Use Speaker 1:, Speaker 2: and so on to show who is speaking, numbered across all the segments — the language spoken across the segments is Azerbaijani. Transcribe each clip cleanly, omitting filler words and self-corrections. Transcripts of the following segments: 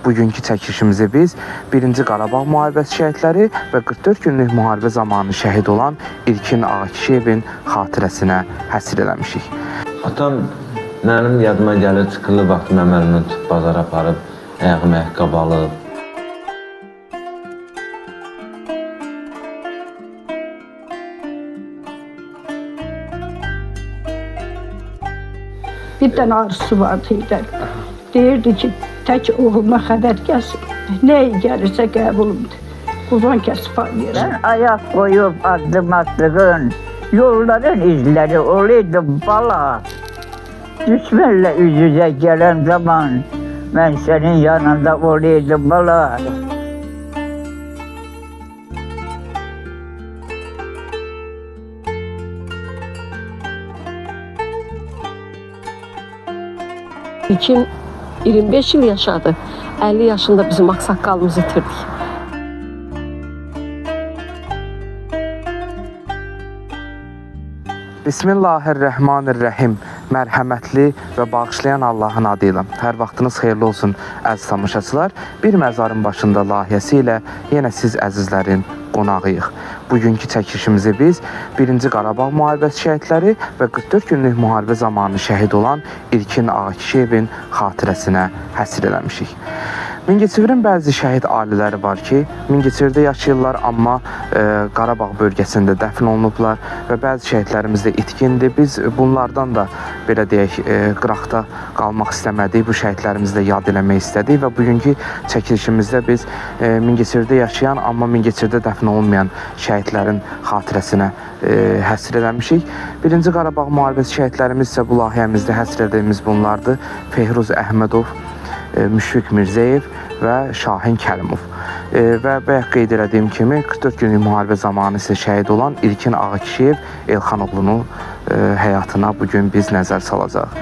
Speaker 1: Bugünkü çəkilişimizi biz 1-ci Qarabağ müharibəsi şəhidləri və 44 günlük müharibə zamanı şəhid olan İlkin Ağakişiyevin xatirəsinə həsr eləmişik.
Speaker 2: Atam mənim yadıma gəlir, çıxılı vaxtı mənim əlimdən tutub bazara aparıb, ayağımı ayaqqabı alıb.
Speaker 3: Bir dənə arzusu vardı idi. Deyirdi ki, tək oğluma xəbər gəlsin. Nəyə gəlirsə qəbulumdur. Qurban kəsib yerə.
Speaker 4: Sen ayak koyup adım attığın yolların izleri olaydı bala. Düşmanla yüz yüze gelen zaman ben senin yanında olaydım bala.
Speaker 5: İlkin 25 yıl yaşadı. 50 yaşında bizim aksakalımızı itirdik.
Speaker 1: Bismillahirrahmanirrahim. Mərhəmətli və bağışlayan Allahın adıyla. Hər vaxtınız xeyirli olsun əziz tamaşaçılar. Bir məzarın başında layihəsi ilə yenə siz əzizlərin qonağıyıq. Bugünkü çəkilişimizi biz 1-ci Qarabağ müharibəsi şəhidləri və 44 günlük müharibə zamanı şəhid olan İlkin Ağakişiyevin xatirəsinə həsr eləmişik. Mingəçevirin bəzi şəhid ailələri var ki, Mingəçevirdə yaşayırlar, amma Qarabağ bölgəsində dəfn olunublar və bəzi şəhidlərimiz də itkindir. Biz bunlardan da belə deyək, qıraqda qalmaq istəmədik, bu şəhidlərimizi də yad eləmək istədik və bugünkü çəkilişimizdə biz Mingəçevirdə yaşayan, amma Mingəçevirdə dəfn olunmayan şəhidlərin xatirəsinə həsr eləmişik. 1-ci Qarabağ müharibəsi şəhidlərimiz isə bu layihəmizdə həsr edilmiş bunlardır. Fehruz Əhmədov, Müşfiq Mirzəyev və Şahin Kərimov. Və bayaq qeyd elədiyim kimi 44 günlük müharibə zamanı isə şəhid olan İlkin Ağakişiyev Elxan oğlunun həyatına bugün biz nəzər salacaq.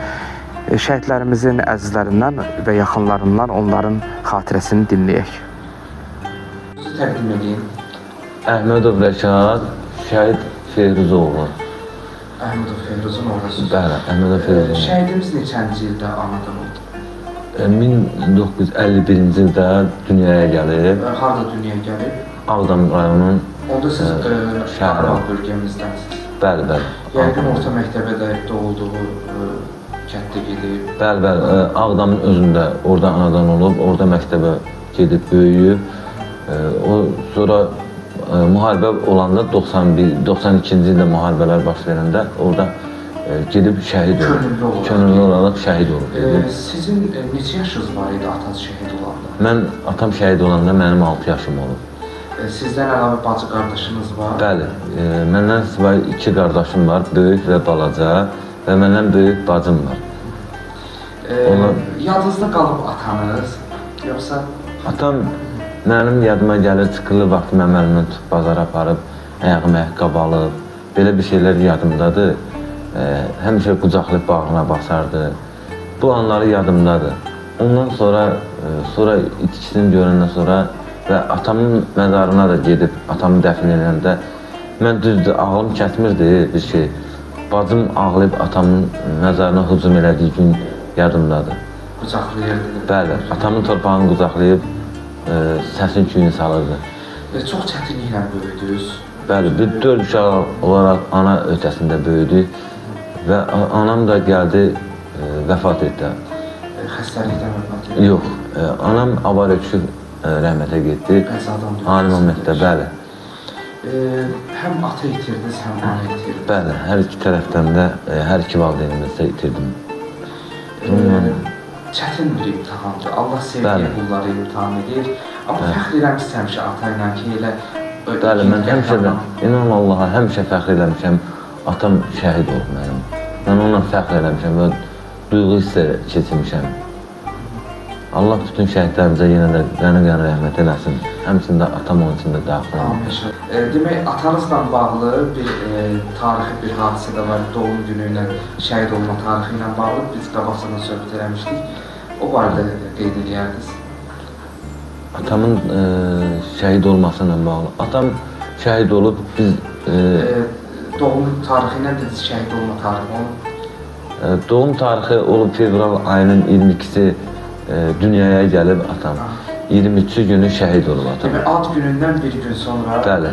Speaker 1: Şəhidlərimizin əzizlərindən və yaxınlarından onların xatirəsini dinləyək.
Speaker 6: Sizi təqdim edeyim.
Speaker 2: Əhmədov Rəşad, şəhid Feyruzoğlu.
Speaker 6: Əhmədov Feyruzun oğlusunuz.
Speaker 2: Bəli, Əhmədov Feyruzun.
Speaker 6: Şəhidimiz neçənci ildə anadan oldu?
Speaker 2: 1951-ci ildə dünyaya gəlib.
Speaker 6: Harada dünyaya gəlib?
Speaker 2: Ağdam rayonunun
Speaker 6: Onda siz
Speaker 2: şəhəri.
Speaker 6: Qarabağ bölgəmizdənsiniz.
Speaker 2: Bəli, bəli.
Speaker 6: Yəqin orta məktəbə də doğulduğu kənddə gedib.
Speaker 2: Bəli, bəli. Ağdamın özündə orada anadan olub, orada məktəbə gedib böyüyüb. O sonra müharibə olanda 92-ci ildə müharibələr baş verəndə orada gedib şəhid olub. Könüllü olaraq şəhid olub.
Speaker 6: Sizin neçə yaşınız var idi atası şəhid olanda?
Speaker 2: Mən atam şəhid olanda mənim 6 yaşım olub.
Speaker 6: Sizdən əlavə bacı qardaşınız var?
Speaker 2: Bəli, məndən sonra 2 qardaşım var, böyük və balaca və məndən böyük bacım var.
Speaker 6: Yadınızda qalıb atanız, yoxsa?
Speaker 2: Atam mənim yadıma gəlir, çıxılı vaxtı mənim əlimdən tutub bazara aparıb, ayağımı ayaqqabı alıb, belə bir şeylər yadımdadır. Həmişə qucaqlayıb bağrına basardı. Bu anları yadımdadır. Ondan sonra itkisini görəndən sonra və atamın məzarına da gedib, atamı dəfn edəndə mən düzdür, ağlım kəsmirdi bir şey. Bacım ağlayıb atamın məzarına hücum elədiyi gün yadımdadır.
Speaker 6: Qucaqlayırdı?
Speaker 2: Bəli, atamın torpağını qucaqlayıb səsin küyünü salırdı.
Speaker 6: Çox çətinliklə böyüdünüz.
Speaker 2: Bəli, bir 4 uşaq olaraq ana ötəsində böyüdük və anam da gəldi, vəfat etdi.
Speaker 6: Xəstəlikdən vəfat etdi?
Speaker 2: Yox, anam avariya düşüb rəhmətə getdi.
Speaker 6: Qəzadan düşüb?
Speaker 2: Ani momentdə, bəli.
Speaker 6: Həm ata itirdiniz, həm ana itirdiniz?
Speaker 2: Bəli, hər iki tərəfdən də, hər iki valideynimizdə itirdim.
Speaker 6: Çətin bir imtihandır. Allah sevdiyi qulları imtihan edir. Amma fəxr eləmişsiniz həmişə ata ilə ki, elə...
Speaker 2: Bəli, mən həmişə də, inan Allaha, həmişə fəxr eləmişəm. Atam şəhid olub mənim. Mən onunla fəxr eləmişəm və duyğu hissə keçirmişəm. Allah bütün şəhidlərimizə yenə də qəni-qəni rəhmət eləsin. Həmçində atam onun üçün də daxil olmuş.
Speaker 6: Demək, atanızla bağlı bir tarixi bir hadisə də var. Doğum günü ilə, şəhid olma tarixi ilə bağlı biz qabaqsından söhbət eləmişdik. O barədə qeyd edərdiniz.
Speaker 2: Atamın şəhid olmasıyla bağlı. Atam şəhid olub, biz...
Speaker 6: Doğum tarixi nədir, şəhid olma tarixi olub?
Speaker 2: Doğum tarixi olub fevral ayının 22-si dünyaya gəlib atam. 23-cü günü şəhid olub atam.
Speaker 6: Demək, ad günündən bir gün sonra...
Speaker 2: Bəli,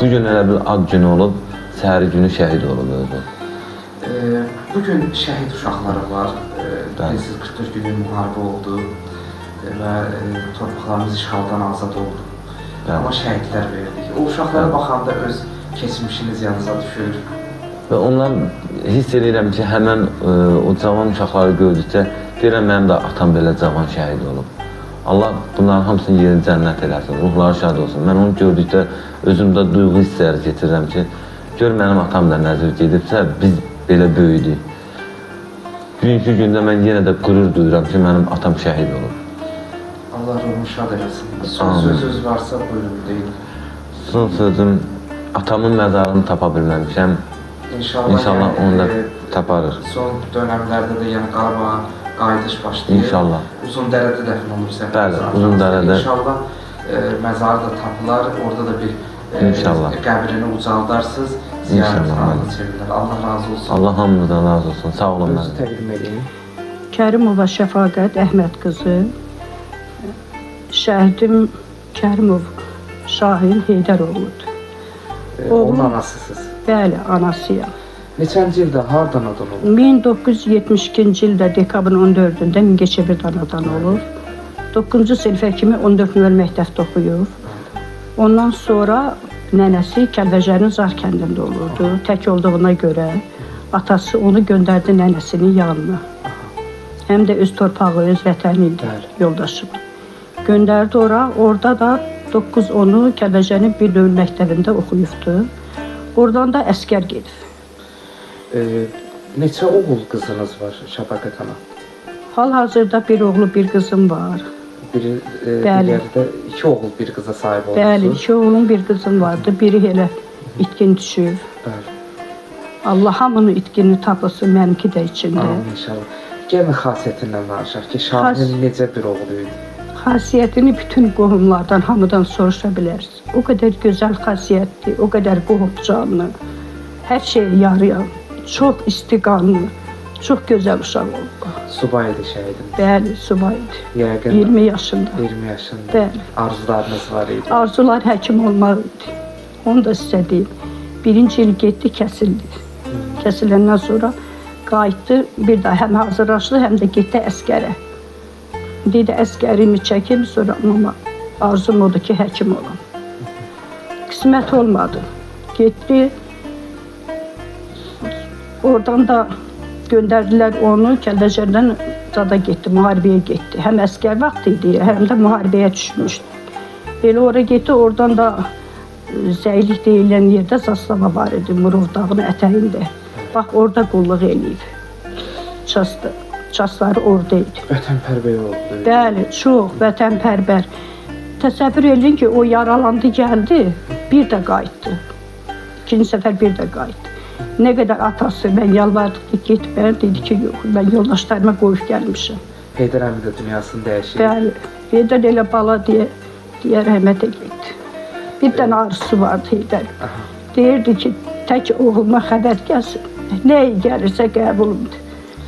Speaker 2: bu gün elə bir ad günü olub, səhəri günü şəhid olub özü.
Speaker 6: Bugün şəhid uşaqları var.
Speaker 2: Bəli.
Speaker 6: 44 günlük müharibə oldu və torpaqlarımız işğaldan azad oldu.
Speaker 2: Bəli.
Speaker 6: Amma şəhidlər verdik. O uşaqlara baxanda öz keçmişiniz yanınıza düşür.
Speaker 2: Və ondan hiss edirəm ki, həmən o cavan uşaqları gördükcə deyirəm, mənim də atam belə cavan şəhid olub. Allah bunların hamısını yerini cənnət eləsin, ruhları şad olsun. Mən onu gördükdə özümdə duyğu hissləri getirirəm ki, gör mənim atam da nəzir gedibsə, biz belə böyüdük. Bugünkü gündə mən yenə də qürur duyuram ki, mənim atam şəhid olub.
Speaker 6: Allah ruhunu şad eləsin. Son sözünüz varsa buyurun deyin.
Speaker 2: Son sözüm, atamın məzarını tapa bilməmişəm. İnşallah onu da taparıq.
Speaker 6: Son dönəmlərdə də yəni Qarabağa qayıdış başlayır.
Speaker 2: İnşallah.
Speaker 6: Uzundərədə dəfn olub səfər.
Speaker 2: Bəli, Uzundərədə.
Speaker 6: İnşallah məzarı da tapılar, orada da bir
Speaker 2: İnşallah.
Speaker 6: qəbrini ucaldarsınız, ziyarətxananı çevirlər. Allah razı olsun.
Speaker 2: Allah hamımızdan razı olsun. Sağ olun
Speaker 6: Özü
Speaker 2: mənim.
Speaker 6: təqdim edin.
Speaker 3: Kərimova Şəfaqət Əhməd qızı, şəhidim Kərimov Şahin Heydəroğludur.
Speaker 6: Onun anasısınız.
Speaker 3: Bəli, anasıyam.
Speaker 6: Neçənci ildə hardan adan olub?
Speaker 3: 1972-ci ildə dekabrın 14-də Mingəçevir anadan olur. 9-cu sinifə kimi 14 nömrə məktəbdə oxuyur. Ondan sonra nənəsi Kəlbəcərin Zar kəndində olurdu. Tək olduğuna görə atası onu göndərdi nənəsinin yanına. Həm də öz torpağı, öz vətəni idi, yoldaşı. Göndərdi ora, orada da 9-10-u Kəlbəcərin bir nömrə məktəbində oxuyubdu. Oradan da əskər gedib.
Speaker 6: Neçə oğul qızınız var Şəfaqət ana?
Speaker 3: Hal-hazırda bir oğlu, bir qızım var.
Speaker 6: Biri,
Speaker 3: Bəli.
Speaker 6: digəri də 2 oğul, bir qıza sahib olmuşsunuz.
Speaker 3: Bəli, 2 oğlum, bir qızım vardı. Biri elə itkin düşüb.
Speaker 6: Bəli.
Speaker 3: Allah hamının itkini tapılsın, mənimki də içində.
Speaker 6: Amin inşallah. Gəlin xasiyyətindən danışaq ki, Şahin necə bir oğlu idi?
Speaker 3: Xasiyyətini bütün qohumlardan, hamıdan soruşa bilərsiniz. O qədər gözəl xasiyyətli, o qədər qohumcanlı, hər şeyi yarayan, çox istiqanlı, çox gözəl uşaq oldu.
Speaker 6: Subay idi şəhidimiz.
Speaker 3: Bəli, subay idi.
Speaker 6: Yəqin
Speaker 3: 20 yaşında.
Speaker 6: 20 yaşında.
Speaker 3: Bəli.
Speaker 6: Arzularınız var idi.
Speaker 3: Arzular həkim olmaq idi. Onu da sizə deyim. Birinci il getdi, kəsildi. Kəsiləndən sonra qayıtdı, bir daha həm hazırlaşdı, həm də getdi əskərə. Dedi, əskərimi çəkim, sonra amma arzum odur ki, həkim olam. Qismət olmadı. Getdi, oradan da göndərdilər onu, Kəlbəcərdən zada getdi, müharibəyə getdi. Həm əskər vaxtı idi, həm də müharibəyə düşmüşdü. Elə ora getdi, oradan da Zəylik deyilən yerdə zaslava var idi, Murov dağının ətəyində. Bax, orada qulluq eləyib. Çasları orada idi.
Speaker 6: Vətənpərvər oldu.
Speaker 3: Bəli, çox vətənpərvər. Təsəvvür edin ki, o yaralandı, gəldi, bir də qayıtdı. İkinci səfər bir də qayıtdı. Nə qədər atası, mən yalvardık ki, getmə, dedi ki, yox, mən yoldaşlarıma qoyub gəlmişəm.
Speaker 6: Heydər əmi də dünyasını dəyişir.
Speaker 3: Bəli, Heydər elə bala deyə rəhmətə getdi. Bir dənə arzusu vardı Heydər. Deyirdi ki, tək oğluma xəbər gəlsin. Nəyə gəlirsə qəbulumdur.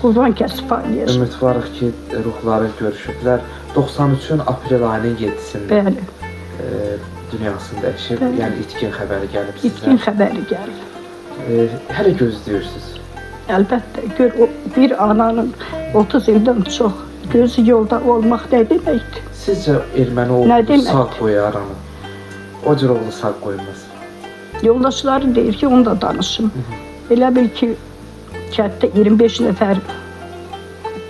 Speaker 3: Qurban kəsib paylayacaq.
Speaker 6: Ümidvarıq ki, ruhları görüşüblər. 93-ün aprel ayının 7-sində
Speaker 3: Bəli,
Speaker 6: dünyasını dəyişib.
Speaker 3: Bəli.
Speaker 6: Yəni itkin xəbəri gəlib sizə.
Speaker 3: itkin xəbəri gəlir.
Speaker 6: Hələ gözləyirsiniz.
Speaker 3: Əlbəttə, gör, bir ananın 30 ildən çox gözü yolda olmaq nə deməkdir?
Speaker 6: Sizcə erməni
Speaker 3: Nə
Speaker 6: oğlu
Speaker 3: demək?
Speaker 6: sağ qoyar anı? O cür oğlu sağ qoymaz.
Speaker 3: Yoldaşları deyir ki, onu da danışım. Elə bil ki, kətdə 25 nəfər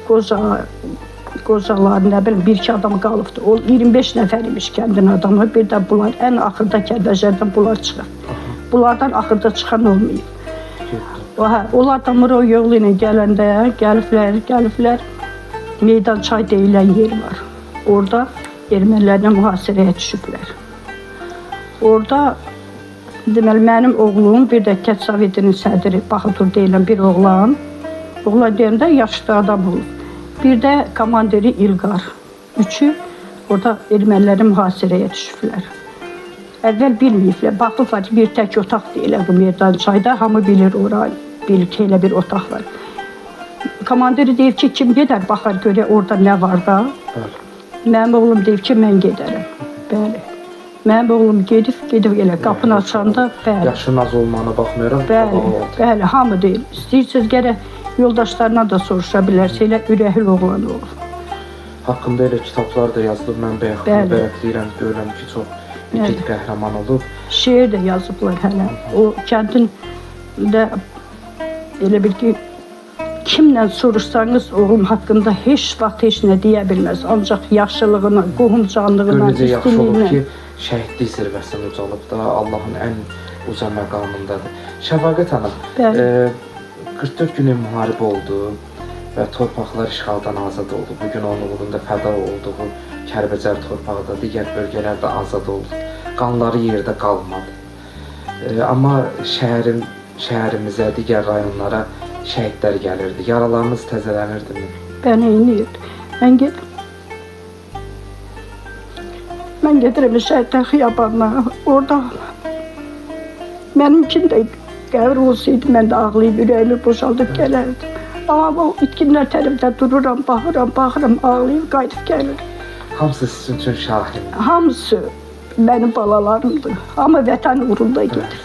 Speaker 3: qocalar, nə bilim, bir-iki adam qalıbdı. O 25 nəfər imiş kəndin adamı. Bir də bunlar, ən axırda Kəlbəcərdən bunlar çıxır. Bunlardan axırda çıxan olmayıb. Onlar da Murov yolu ilə gələndə gəliblər. Meydan çay deyilən yer var. Orada ermənilərlə mühasirəyə düşüblər. Orada deməli mənim oğlum, bir də Kənd Sovetinin sədri Baxıtur deyilən bir oğlan deyəndə yaşlı adam olub. Bir də komandiri İlqar. Üçü orada ermənilərin mühasirəyə düşüblər. Əvvəl bilməyiblər, baxıblar ki, bir tək otaq deyilən bu Meydan çayda, hamı bilir orayı, bilir ki, elə bir otaq var. Komandiri deyir ki, kim gedər baxar görə orada nə var da.
Speaker 6: Bəli.
Speaker 3: Mənim oğlum deyir ki, mən gedərəm. Bəli. Mənim oğlum gedib elə qapını açanda, bəli.
Speaker 6: Yaşın az olmağına baxmayaraq
Speaker 3: Bəli,
Speaker 6: baba oldu.
Speaker 3: bəli, hamı deyir. İstəyirsiniz gərək yoldaşlarına da soruşa bilərsiniz. Elə ürəkli oğlan olur.
Speaker 6: Haqqında elə kitablar da yazılıb. Mən bayaq
Speaker 3: Bəli.
Speaker 6: bərəkləyirəm, görürəm ki, çox igid qəhrəman olub.
Speaker 3: Şeir də yazıblar hələ. O kəndin də elə bil ki, kimlə soruşsanız oğlum haqqında heç vaxt heç nə deyə bilməz. Ancaq yaxşılığına, qohumcanlığına,
Speaker 6: Görünəcə yaxşı olub
Speaker 3: üstünlüyünə.
Speaker 6: ki, şəhidlik zirvəsində ucalıb da, Allahın ən uca məqamındadır. Şəfaqət xanım,
Speaker 3: Bəli.
Speaker 6: 44 günlük müharibə oldu və torpaqlar işğaldan azad oldu. Bugün onun uğrunda fəda olduğu Kəlbəcər torpağı da, digər bölgələr də azad oldu. Qanları yerdə qalmadı. Amma şəhərimizə, digər rayonlara şəhidlər gəlirdi. Yaralarınız təzələnirdi.
Speaker 3: Bəni inirdi. Mən gedirəm şəhidlər xiyabanına. Orada mənimkin də qəbir olsaydı, mən də ağlayıb, ürəyimi boşaldıb gələrdim. Amma o itkinlər tərəfdə dururam, baxıram, ağlayıb, qayıdıb gəlirim.
Speaker 6: Hamısı sizin üçün şahin.
Speaker 3: Hamısı mənim balalarımdır. Hamı vətən uğrunda gedir.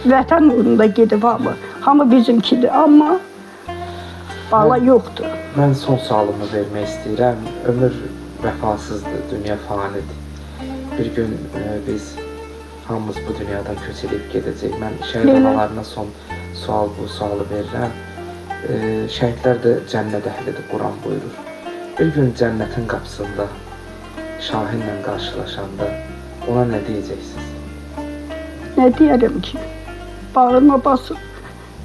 Speaker 3: Vətən uğrunda gedib hamı. Hamı bizimkidir, amma bala yoxdur.
Speaker 6: Mən son sualımı vermək istəyirəm. Ömür vəfasızdır, dünya fanidir. Bir gün biz hamımız bu dünyadan köç edib gedəcəyik. Mən şəhid analarına son bu sualı verirəm. Şəhidlər də cənnət əhlidir, Quran buyurur. Bir gün cənnətin qapısında şahinlə qarşılaşanda ona nə deyəcəksiniz?
Speaker 3: Nə deyərəm ki? Bağırma basıb,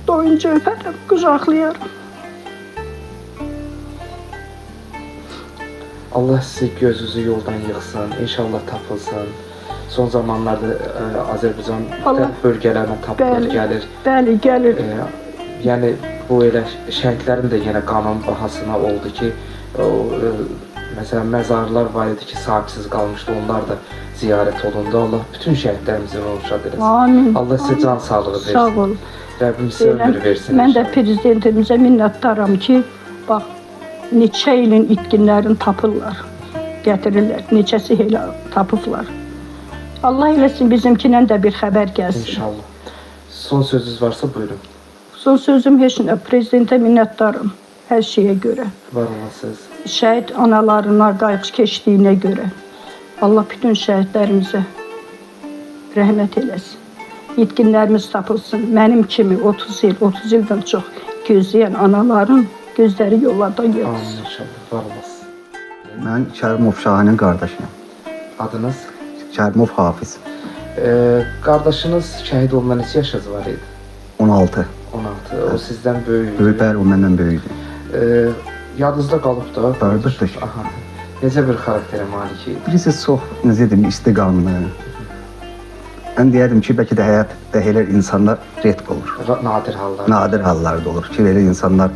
Speaker 3: doyunca öpərəm, qucaqlayarım.
Speaker 6: Allah sizi gözünüzü yoldan yıxsın, inşallah tapılsın. Son zamanlarda Azərbaycan müxtəlif bölgələrinə tapılır, gəlir.
Speaker 3: Bəli, gəlir.
Speaker 6: Yəni bu elə şəhidlərin də yenə qanun bahasına oldu ki, məsələn məzarlar var idi ki, sahibsiz qalmışdı, onlar da ziyarət olundu. Allah bütün şəhidlərimizin ruhuna eləsin.
Speaker 3: Amin.
Speaker 6: Allah sizə can sağlığı versin.
Speaker 3: Sağ ol.
Speaker 6: Rəbbim sizə ömür versin.
Speaker 3: Mən də prezidentimizə minnətdaram ki, bax, neçə ilin itkinlərini tapırlar, gətirirlər. Neçəsi elə tapıblar. Allah eləsin bizimkindən də bir xəbər gəlsin.
Speaker 6: İnşallah. Son sözünüz varsa buyurun.
Speaker 3: Son sözüm heç nə. Prezidentə minnətdaram hər şeyə görə.
Speaker 6: Var olasınız.
Speaker 3: Şəhid analarına qayğı keçdiyinə görə. Allah bütün şəhidlərimizə rəhmət eləsin. Yetkinlərimiz tapılsın. Mənim kimi 30 ildən çox gözləyən anaların gözləri yollardan
Speaker 6: Amin
Speaker 3: yetsin.
Speaker 6: inşallah. Var olasınız.
Speaker 7: Mən Kərimov Şahinin qardaşıyam.
Speaker 6: Adınız?
Speaker 7: Kərimov Hafiz.
Speaker 6: Qardaşınız şəhid olma neçə yaşınız var idi?
Speaker 7: 16.
Speaker 6: 16. O sizdən böyük
Speaker 7: Böyük
Speaker 6: idi.
Speaker 7: bəli, o məndən böyükdür.
Speaker 6: Yadınızda qalıb da.
Speaker 7: Qardaşdır.
Speaker 6: Aha. Necə bir xarakterə malik idi?
Speaker 7: Birisi çox, necə deyim, istiqamlı. Mən deyərdim ki, bəlkə də həyatda elə insanlar redk olur.
Speaker 6: Nadir hallar.
Speaker 7: Nadir hallarda olur ki, belə insanlar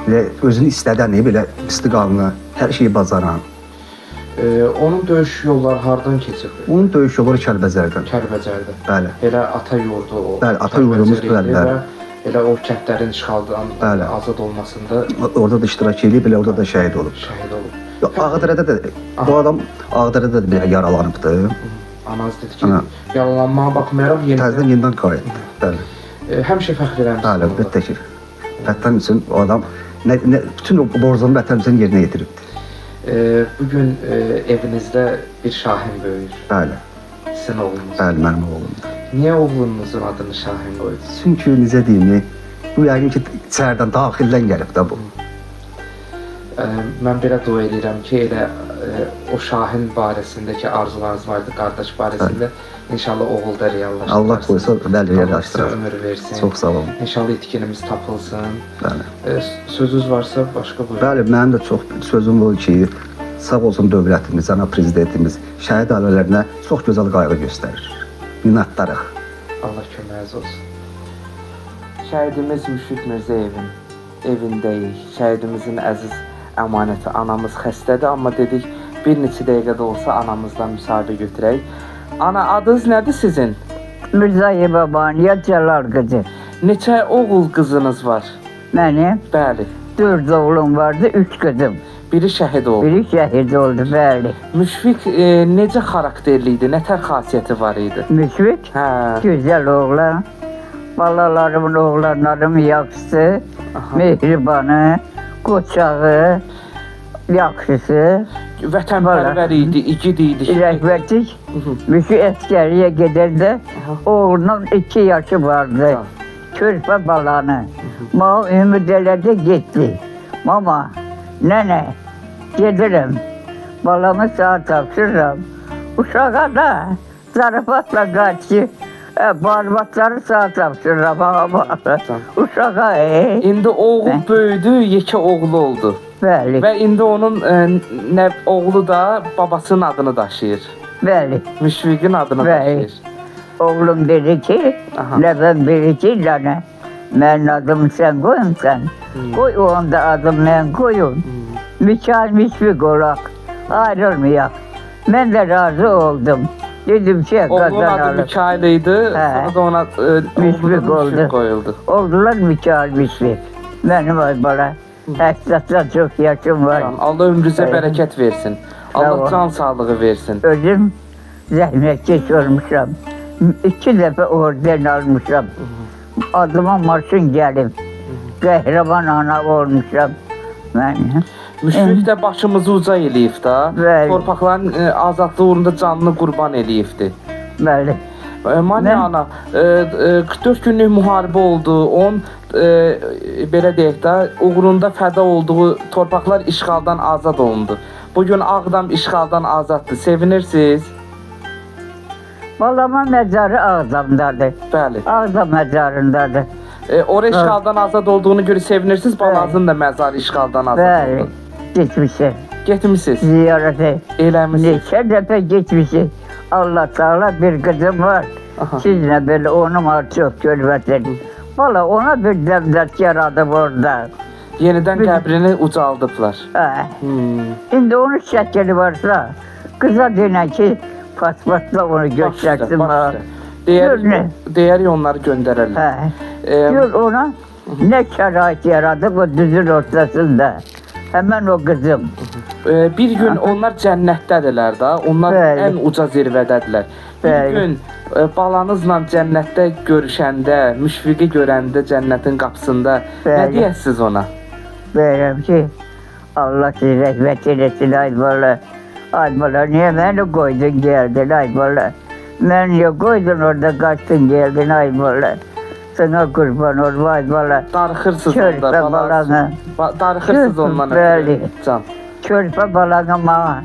Speaker 7: belə özünü istədəni, belə istiqamlı, hər şeyi bacaran.
Speaker 6: Onun döyüş yolları hardan keçirdi?
Speaker 7: Onun döyüş yolları Kəlbəcərdən.
Speaker 6: Kəlbəcərdə.
Speaker 7: Bəli.
Speaker 6: Elə ata yurdu o.
Speaker 7: Bəli, ata yurdumuz
Speaker 6: Kəlbəcər idi
Speaker 7: bəli.
Speaker 6: və Elə o kəndlərin işğaldan
Speaker 7: Bəli.
Speaker 6: azad olmasında
Speaker 7: Orada da iştirak edib, belə orada da şəhid olub.
Speaker 6: şəhid olub.
Speaker 7: Ağdərədə də, bu adam Ağdərədə də belə yaralanıbdı.
Speaker 6: Anaz dedi ki,
Speaker 7: Ana.
Speaker 6: yaralanmağa baxmayaraq
Speaker 7: Təzədən
Speaker 6: yenidən
Speaker 7: yenidən qayıtdı. Bəli.
Speaker 6: həmişə fəxr eləmişsiniz.
Speaker 7: Bəli,
Speaker 6: onunla.
Speaker 7: əlbəttə ki. Vətən üçün o adam bütün o borcunu vətən üçün yerinə yetiribdi.
Speaker 6: Bugün evinizdə bir şahin böyür.
Speaker 7: Bəli,
Speaker 6: Sizin oğlunuz.
Speaker 7: bəli, mənim oğlumdur.
Speaker 6: Niyə oğlunuzun adını Şahin qoydunuz?
Speaker 7: Çünki necə deyim, bu yəqin ki, içəridən, daxildən gəlib də bu.
Speaker 6: Mən belə dua edirəm ki, elə o Şahin barəsindəki arzularınız vardı, qardaş barəsində. İnşallah oğul da reallaşdırırsın.
Speaker 7: Allah qoysa, bəli,
Speaker 6: Allah sizə
Speaker 7: reallaşdırar.
Speaker 6: ömür versin.
Speaker 7: Çox sağ olun.
Speaker 6: İnşallah itkinimiz tapılsın.
Speaker 7: Bəli.
Speaker 6: Sözünüz varsa başqa buyurun.
Speaker 7: Bəli, mənim də çox sözüm var ki, sağ olsun dövlətimiz, cənab prezidentimiz şəhid ailələrinə çox gözəl qayğı göstərir. Minnətdarıq.
Speaker 6: Allah köməyiniz olsun. Şəhidimiz Müşfiq Mirzəyevin evindəyik. Şəhidimizin əziz əmanəti anamız xəstədir, amma dedik bir neçə dəqiqə də olsa anamızdan müsahibə götürək. Ana, adınız nədir sizin?
Speaker 4: Mirzəyeva Baniyə Cəlal qızı.
Speaker 6: Neçə oğul qızınız var?
Speaker 4: Mənim
Speaker 6: Bəli.
Speaker 4: 4 oğlum vardı, 3 kızım.
Speaker 6: Biri şəhid oldu.
Speaker 4: Biri şəhid oldu, bəli.
Speaker 6: Müşfiq necə xarakterli idi? Nə tər xasiyyəti var idi?
Speaker 4: Müşfik,
Speaker 6: Hə.
Speaker 4: güzel oğlan. Balalarımın, oğlanlarım yaxşısı, mehribanı, qoçağı, yaxşısı.
Speaker 6: Vətənpərvər idi, igid idi.
Speaker 4: Rəhbətlik, Müşfik əskəriyə gedəndə oğlunun 2 yaşı vardı. Körpə balanı. Mal ümid elədi, getdi. Mama, nənə, gedirəm. Balamı saat tapşırıram. Uşağa da zarafatla qaçı. Barbatları saat tapşırıram. Uşağa,
Speaker 6: İndi oğul böyüdü, yekə oğlu oldu.
Speaker 4: Bəli,
Speaker 6: Və indi onun nə oğlu da babasının adını daşıyır.
Speaker 4: bəli.
Speaker 6: Müşfiqin adını
Speaker 4: Bəli.
Speaker 6: daşıyır.
Speaker 4: Oğlum dedi ki,
Speaker 6: Aha.
Speaker 4: nəvəm dedi ki, nənə, mənim adımı sən qoyumsan. Qoy onun da adını mən qoyum. Mikail Müşfiq olaq, ayrılmayaq. Mən də razı oldum. Dedim ki,
Speaker 6: Oğlun adı
Speaker 4: qazanalım.
Speaker 6: Mikail idi, sonra da ona
Speaker 4: Müşfiq
Speaker 6: Müşfiq
Speaker 4: oldu.
Speaker 6: qoyuldu.
Speaker 4: Oldular Mikail Müşfiq. Mənim ay bala, 80'dan çox yaşım var.
Speaker 6: Can, Allah ömrünüzə
Speaker 4: Evet.
Speaker 6: bərəkət versin.
Speaker 4: Sağ
Speaker 6: Allah
Speaker 4: ol.
Speaker 6: can sağlığı versin.
Speaker 4: Özüm zəhmətkeş olmuşam. 2 dəfə orden almışam. Adıma maşın gəlib. Qəhrəman ana olmuşam. Mən.
Speaker 6: Müşfiq də başımızı uca eləyib da.
Speaker 4: Bəli.
Speaker 6: Torpaqların azadlığı uğrunda canını qurban eləyibdi.
Speaker 4: Bəli.
Speaker 6: Mani
Speaker 4: Mən-
Speaker 6: ana, 44 günlük müharibə oldu. Onun belə deyək də, uğrunda fəda olduğu torpaqlar işğaldan azad olundu. Bugün Ağdam işğaldan azaddır. Sevinirsiniz?
Speaker 4: Balama məzarı Ağdamdadır.
Speaker 6: Bəli.
Speaker 4: Ağdam məzarındadır.
Speaker 6: Ora işğaldan azad olduğunu görə sevinirsiniz. Balazın da məzarı işğaldan azad
Speaker 4: Bəli.
Speaker 6: oldu.
Speaker 4: Geçmişe.
Speaker 6: Getmisiniz,
Speaker 4: Ziyarete.
Speaker 6: eləmisiniz.
Speaker 4: Neçə dəfə geçmişe. Allah Teala bir kızım var.
Speaker 6: Aha.
Speaker 4: Sizinle böyle onun var çok görmesin. Valla ona bir devlet yaradım orada.
Speaker 6: Yenidən qəbrini ucaldıblar.
Speaker 4: Ha.
Speaker 6: Hmm.
Speaker 4: Şimdi onun şəkili varsa kıza denən ki pasportla onu göstersin bana.
Speaker 6: Deyərik onları göndərərlər.
Speaker 4: Ha.
Speaker 6: Ee,
Speaker 4: Diyor ona ne şərait yaradı bu düzün ortasında. Hemen o kızım.
Speaker 6: Bir gün onlar cənnətdədirlər da. Onlar
Speaker 4: Bəli.
Speaker 6: ən uca zirvədədirlər. Bir
Speaker 4: Bəli.
Speaker 6: gün balanızla cənnətdə görüşəndə, Müşfiqi görəndə cənnətin qapısında nə
Speaker 4: Bəli.
Speaker 6: deyəsiz ona?
Speaker 4: Deyirəm ki Allah sizi rəhmət eləsin ay bala. Ay bala niye beni koydun geldin ay bala. Ben niye koydun orada kaçtın geldin ay bala. Sana kurban ol ay bala.
Speaker 6: Darıxırsınız
Speaker 4: Körpə
Speaker 6: onda
Speaker 4: balanı.
Speaker 6: Darıxırsınız ondan
Speaker 4: Bəli.
Speaker 6: ötürü. Can.
Speaker 4: Körpə balanı bana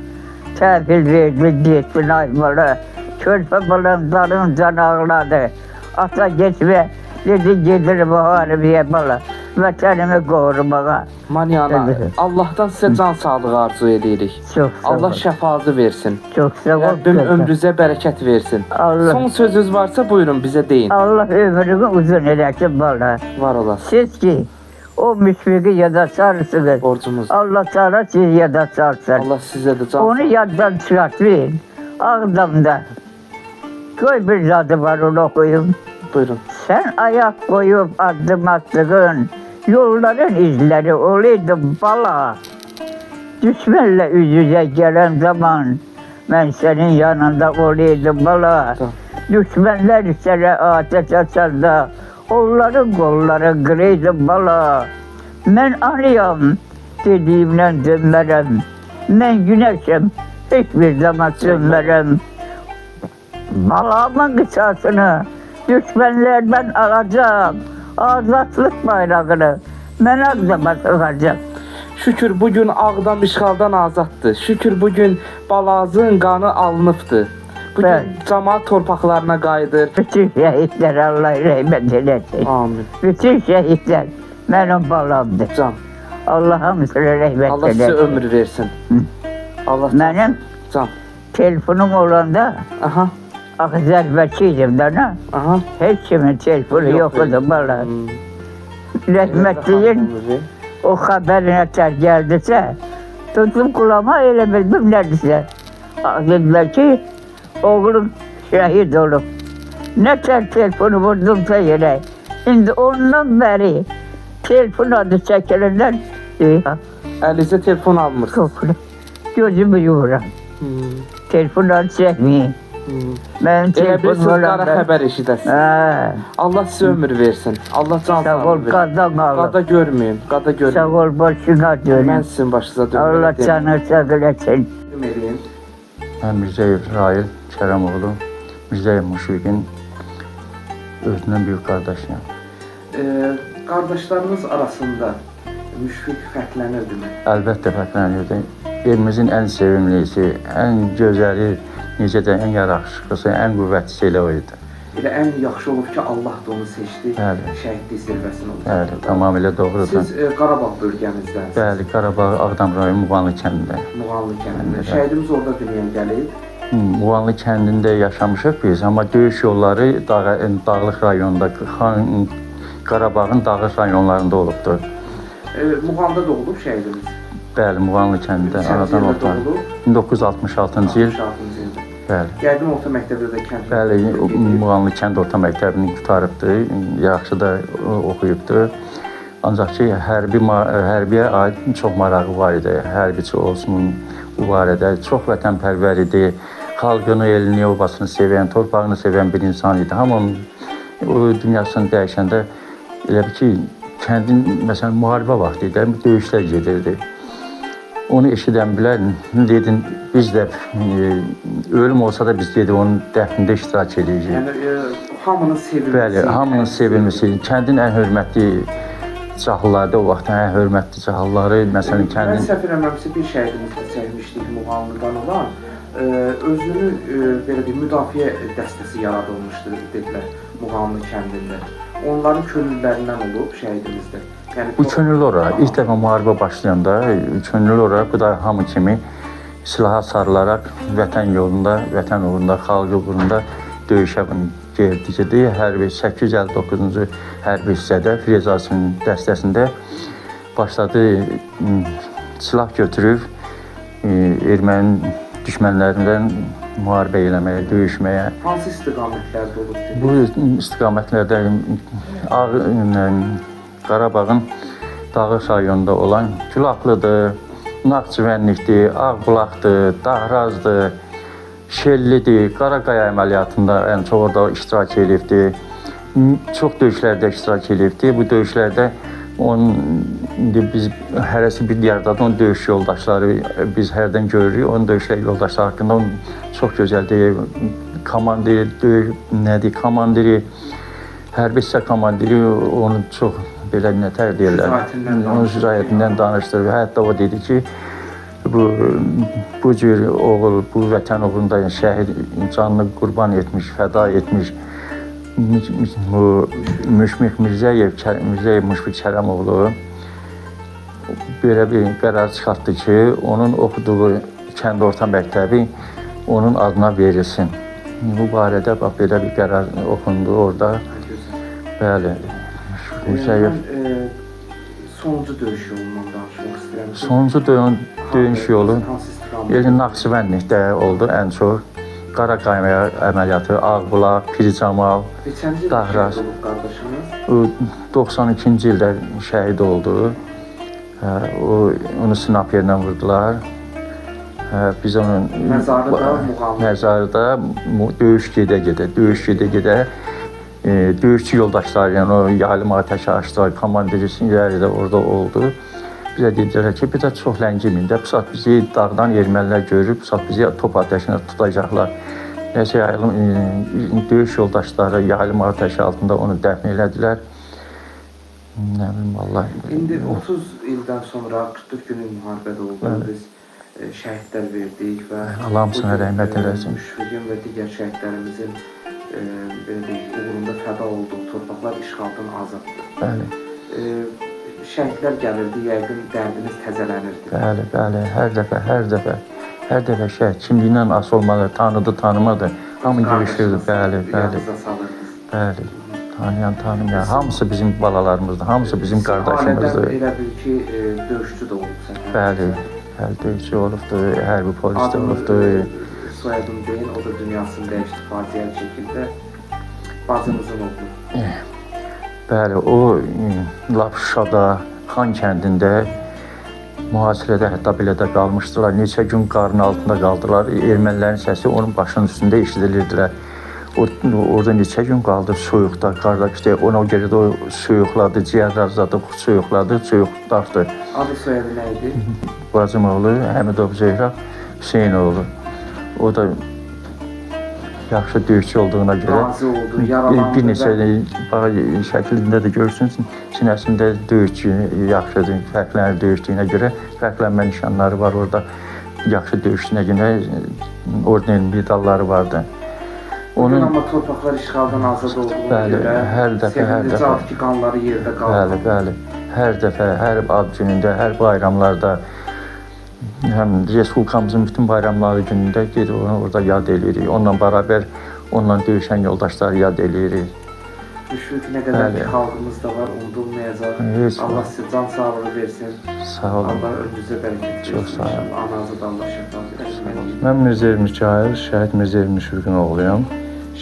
Speaker 4: təhvil verdi getdin ay bala. Körpə balanın darıncan ağladı. Ata geçme dedi gelirim o haribiye bala. Vətənimi qorumağa.
Speaker 6: Maniyana,
Speaker 4: Evet.
Speaker 6: Allahdan sizə can sağlığı arzu edirik.
Speaker 4: Çox sağ ol.
Speaker 6: Allah şəfanızı versin.
Speaker 4: Çox sağ ol.
Speaker 6: Rəbbim
Speaker 4: qızım.
Speaker 6: ömrünüzə bərəkət versin.
Speaker 4: Allah.
Speaker 6: Son sözünüz varsa buyurun bizə deyin.
Speaker 4: Allah ömrünü uzun eləsin bala.
Speaker 6: Var olasın.
Speaker 4: Siz ki o müşfiqi yada sarsınız.
Speaker 6: Borcumuz.
Speaker 4: Allah Teala sizi yada sarsın.
Speaker 6: Allah sizə də can
Speaker 4: Onu
Speaker 6: sağlığı.
Speaker 4: yaddan çıkartmayın. Ağdamda. Koy bir zadı var onu okuyun.
Speaker 6: Buyurun.
Speaker 4: Sen ayak koyup adım attığın yolların izleri olaydı bala. Düşmanla yüz yüze gelen zaman ben senin yanında olaydım bala.
Speaker 6: Tamam.
Speaker 4: Düşmanlar sana ateş açardı. Onların kolları kırıydı bala. Ben arıyorum dediğimden dönmerem. Ben güneşim hiçbir zaman sönmerem. Balamın kısasını düşmanlardan alacağım. Azatlık bayrağını ben Ağdam'a sokacağım.
Speaker 6: Şükür bugün Ağdam işğaldan azaddır. Şükür bugün Balazın qanı alınıbdır. Bugün
Speaker 4: Bəli.
Speaker 6: camaat torpaqlarına qayıdır.
Speaker 4: Bütün şehitler Allah rahmet eylesin.
Speaker 6: Amin.
Speaker 4: Bütün şehitler benim balamdır.
Speaker 6: Can.
Speaker 4: Allah hamısına rahmet
Speaker 6: Allah sizə
Speaker 4: eylesin.
Speaker 6: ömür versin. Allah
Speaker 4: Benim
Speaker 6: can.
Speaker 4: telefonum olanda
Speaker 6: Aha.
Speaker 4: Azerbaycan'dım da ne?
Speaker 6: Aha.
Speaker 4: Hiç kimin telefonu
Speaker 6: Yok,
Speaker 4: yoktu bana.
Speaker 6: Hmm.
Speaker 4: Rahmetliyin o haber neler geldiyse tutup kulağıma öyle bilmem neredeyse. Dediler ki oğlum şehit olup ne ter telefonu vurdumsa yere. Şimdi ondan beri telefon adı çekilenden
Speaker 1: Əlinizə telefon almırsınız.
Speaker 4: Kokulu. Gözümü yumuram. Telefonlar çəkməyim. Mənim
Speaker 1: Elə bilirsiniz, qara
Speaker 4: telefonlarımda.
Speaker 1: xəbər eşidəsiniz.
Speaker 4: Hə,
Speaker 1: Allah sizə ömür versin. Allah can
Speaker 4: sağ ol,
Speaker 1: sağlığı versin.
Speaker 4: qadan
Speaker 1: Qada
Speaker 4: alın.
Speaker 1: görməyin, qada
Speaker 4: Sağ
Speaker 1: görməyin.
Speaker 4: ol, başına
Speaker 1: Mən
Speaker 4: dönüm.
Speaker 1: sizin başınıza dönüm.
Speaker 4: Allah canı sağ eləsin.
Speaker 1: Eləyin.
Speaker 8: Mən Mirzəyev Rahil Kərəmoğlu, Mirzəyev Muşfiqin özündən böyük qardaşıyam.
Speaker 1: Qardaşlarınız arasında Müşfiq fərqlənirdimi?
Speaker 8: Əlbəttə fərqlənirdi. Elimizin ən sevimlisi, ən gözəli, necə də ən yaraşıqlısı, ən qüvvətlisi elə o idi.
Speaker 1: Elə ən yaxşı olub ki, Allah da onu seçdi,
Speaker 8: Bəli.
Speaker 1: şəhidlik zirvəsinə oldu.
Speaker 8: Bəli, tamamilə doğrudur.
Speaker 1: Siz Qarabağ bölgəmizdənsiniz,
Speaker 8: Bəli, Qarabağ, Ağdam rayonu Muğanlı kəndində.
Speaker 1: Muğanlı kəndində. Şəhidimiz orada dünyaya gəlib.
Speaker 8: Muğanlı kəndində yaşamışıq biz, amma döyüş yolları Dağlıq rayonunda, Qarabağın Dağlıq rayonlarında olubdur.
Speaker 1: Muğanda doğulub şəhidimiz.
Speaker 8: Bəli, Muğanlı kəndində anadan
Speaker 1: Neçənci
Speaker 8: orta.
Speaker 1: ildə doğulub?
Speaker 8: 1966-cı il.
Speaker 1: 66-cı ildə.
Speaker 8: Bəli.
Speaker 1: Gəldim orta məktəbdə də kənd.
Speaker 8: Bəli, Muğanlı kənd orta məktəbini qurtarıbdı, yaxşı da oxuyubdu. Ancaq ki, hərbiyə aid çox marağı var idi. Hərbiçi olsun bu barədə çox vətənpərvər idi. Xalqını, elini, obasını sevən, torpağını sevən bir insan idi. Hamının o dünyasını dəyişəndə elə bir ki, kəndin məsələn müharibə vaxtı idi, döyüşlər gedirdi. Onu eşidən bilər, dedin biz də ölüm olsa da biz dedi onun dəfnində iştirak edirik.
Speaker 1: Yəni hamının sevilmesi.
Speaker 8: Bəli, hamının sevilmesi. Kəndin ən hörmətli cahılları o vaxt ən hörmətli cahılları məsələn
Speaker 1: Mən
Speaker 8: kəndin
Speaker 1: səhv eləməmsə bir şəhidimiz də çəkmişdik Muğanlıdan olan. Özünü belə bir müdafiə dəstəsi yaradılmışdı dedilər Muğanlı kəndində. Onların könüllərindən olub şəhidimizdə. Yəni
Speaker 8: bu könüllü olaraq ilk dəfə müharibə başlayanda könüllü olaraq bu da hamı kimi silaha sarılaraq vətən yolunda, vətən uğrunda, xalq uğrunda döyüşə getdi. Hərbi 859-cu hərbi hissədə Frezasinin dəstəsində başladı silah götürüb erməni düşmənlərindən müharibə eləməyə, döyüşməyə.
Speaker 1: hansı istiqamətlərdə olub dedi?
Speaker 8: Bu istiqamətlərdə Qarabağın Dağlıq rayonunda olan Gülaqlıdır, Naxçıvənlikdir, Ağbulaqdır, Dahrazdır, Şellidir, Qaraqaya əməliyyatında ən çox orada iştirak edibdi. Çox döyüşlərdə iştirak edibdi. Bu döyüşlərdə biz hərəsi bir yerdadır, onun döyüş yoldaşları biz hərdən görürük. Onun döyüşlər yoldaşları haqqında onun çox gözəl deyir. Komandiri, hərbi hissə komandiri onu çox belə nətər deyirlər. Onun şücaətindən danışdır. Hətta o dedi ki, bu cür oğul, bu vətən uğrunda şəhid canını qurban etmiş, fəda etmiş Mirzəyev Muşfiq Kərəmoğlu belə bir qərar çıxartdı ki, onun oxuduğu kənd orta məktəbi onun adına verilsin. Bu barədə bax belə bir qərar oxundu orada. Bəli. Mirzəyev
Speaker 1: Sonuncu döyüş yolundan danışmaq istəyirəm.
Speaker 8: sonuncu döyüş yolu
Speaker 1: Hansı istiqamət?
Speaker 8: Eli Naxçıvənlikdə oldu ən çox. Qaraqaya əməliyyatı, Ağbulaq, Pircamal,
Speaker 1: Neçənci ildə
Speaker 8: Dahraz.
Speaker 1: şəhid olub qardaşınız?
Speaker 8: 92-ci ildə şəhid oldu. Onu sinap yerindən vurdular. Biz onun məzarda döyüş gedə-gedə, döyüşçü yoldaşları, yəni o yayılım atəşi açdılar, komandirləri də orada oldu. Bizə dedilər ki, bir də çox ləngimin də, bu saat bizi dağdan ermənilər görüb, bu saat bizi top atəşinə tutacaqlar. Nəsə yayılım, döyüş yoldaşları yayılım atəşi altında onu dəfn elədilər. Nə bilim, vallahi.
Speaker 1: İndi 30 ildən sonra 44 günün müharibədə oldu. Biz şəhidlər verdik və
Speaker 8: Allah hamısına rəhmət eləsin.
Speaker 1: Müşfiqin və digər şəhidlərimizin belə deyək, uğrunda fəda olduğu torpaqlar işğaldan azaddır.
Speaker 8: Bəli.
Speaker 1: Şəhidlər gəlirdi, yəqin dərdiniz təzələnirdi.
Speaker 8: Bəli, hər dəfə şəhid kimliyindən asılı olmalı, tanıdı, tanımadı. Hamı görüşürdü, bəli.
Speaker 1: Yanınıza salırdınız.
Speaker 8: Bəli, tanıyan, tanımayan, hamısı bizim balalarımızdır, hamısı bizim qardaşımızdır.
Speaker 1: Ailədən elə bil ki, döyüşçü də olub səfər.
Speaker 8: Bəli, döyüşçü olubdur, hərbi polis də olubdur.
Speaker 1: Soyadım deyin, o da dünyasını dəyişdi faciəli şəkildə. Bacınızın oğlu.
Speaker 8: Bəli, o lap Şuşada, Xan kəndində mühasirədə hətta belə də qalmışdılar. Neçə gün qarın altında qaldılar. Ermənilərin səsi onun başının üstündə eşidilirdilər. Orada neçə gün qaldı soyuqda, qarda, işte ona görə də o soyuqladı, ciyərlər zadı soyuqladı, soyuqdardı.
Speaker 6: Adı soyadı nə idi?
Speaker 8: Bacım oğlu Həmidov Zehrab Hüseynoğlu. O da yaxşı döyüşçü olduğuna görə
Speaker 6: Qazi oldu, yaralandı.
Speaker 8: bir neçə şəklində də görürsünüz, sinəsində döyüşçü yaxşıdır, fərqlənir döyüşdüyünə görə, fərqlənmə nişanları var orada. Yaxşı döyüşdüyünə görə orden medalları vardı.
Speaker 6: Bugün amma torpaqlar işğaldan azad olduğuna görə
Speaker 8: hər dəfə
Speaker 6: ki, qanları yerdə qaldı.
Speaker 8: Bəli. Hər dəfə, hər ad günündə, hər bayramlarda, həm Respublikamızın bütün bayramları günündə gedib onu orada yad edirik. Onunla bərabər, onunla döyüşən yoldaşları yad edirik.
Speaker 6: Düşürük nə qədər ki, xalqımız da var, unudulmayacaq. Allah sizə can sağlığı versin.
Speaker 8: Sağ olun.
Speaker 6: Allah önünüzə bərəkət versin.
Speaker 8: Çox sağ olun.
Speaker 6: Ananızı da Allah şəfaət etsin.
Speaker 8: Mən Mirzəyev Mikail, şəhid Mirzəyev Müşfiqin oğluyam.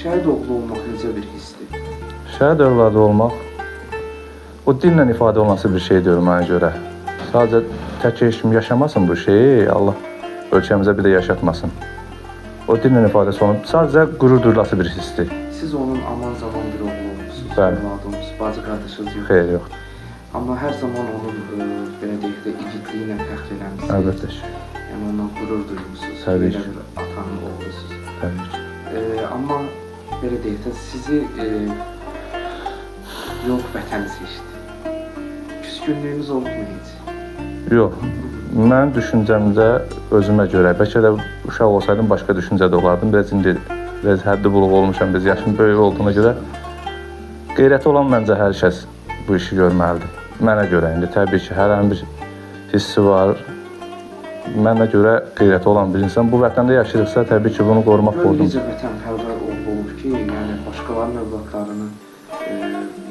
Speaker 6: Şəhid oğlu olmaq necə bir hissdir?
Speaker 8: Şəhid övladı olmaq, o dillə ifadə olması bir şey deyil mənə görə. Sadəcə tək eşim yaşamasın bu şeyi, Allah ölkəmizə bir də yaşatmasın. O dillə ifadəsi olunub, sadəcə qürur duyulası bir hissdir.
Speaker 6: Siz onun aman zaman bir oğlu olmuşsunuz,
Speaker 8: Bəli.
Speaker 6: övladı olmuşsunuz, bacı qardaşınız yox.
Speaker 8: Xeyr, yoxdur.
Speaker 6: Amma hər zaman onun, belə deyək də, igidliyi ilə fəxr eləmişsiniz.
Speaker 8: Əlbəttə ki.
Speaker 6: Yəni ondan qürur duymusunuz.
Speaker 8: Təbii ki.
Speaker 6: Belə bir atanın oğlusunuz.
Speaker 8: Təbii ki.
Speaker 6: Amma belə deyək də, sizi yox vətən seçdi. Küskünlüyünüz olub mu heç?
Speaker 8: Yox, mənim düşüncəmdə özümə görə, bəlkə də uşaq olsaydım başqa düşüncədə olardım. Biraz həddi buluq olmuşam, biz yaşım böyük olduğuna görə. Qeyrəti olan məncə hər kəs bu işi görməlidir. Mənə görə indi təbii ki, hər bir hissi var. Mənə görə qeyrəti olan bir insan bu vətəndə yaşayırsa, təbii ki, bunu qorumaq borcumdur.
Speaker 6: Necə vətənpərvər oğlu olub ki, yəni başqalarının övladlarının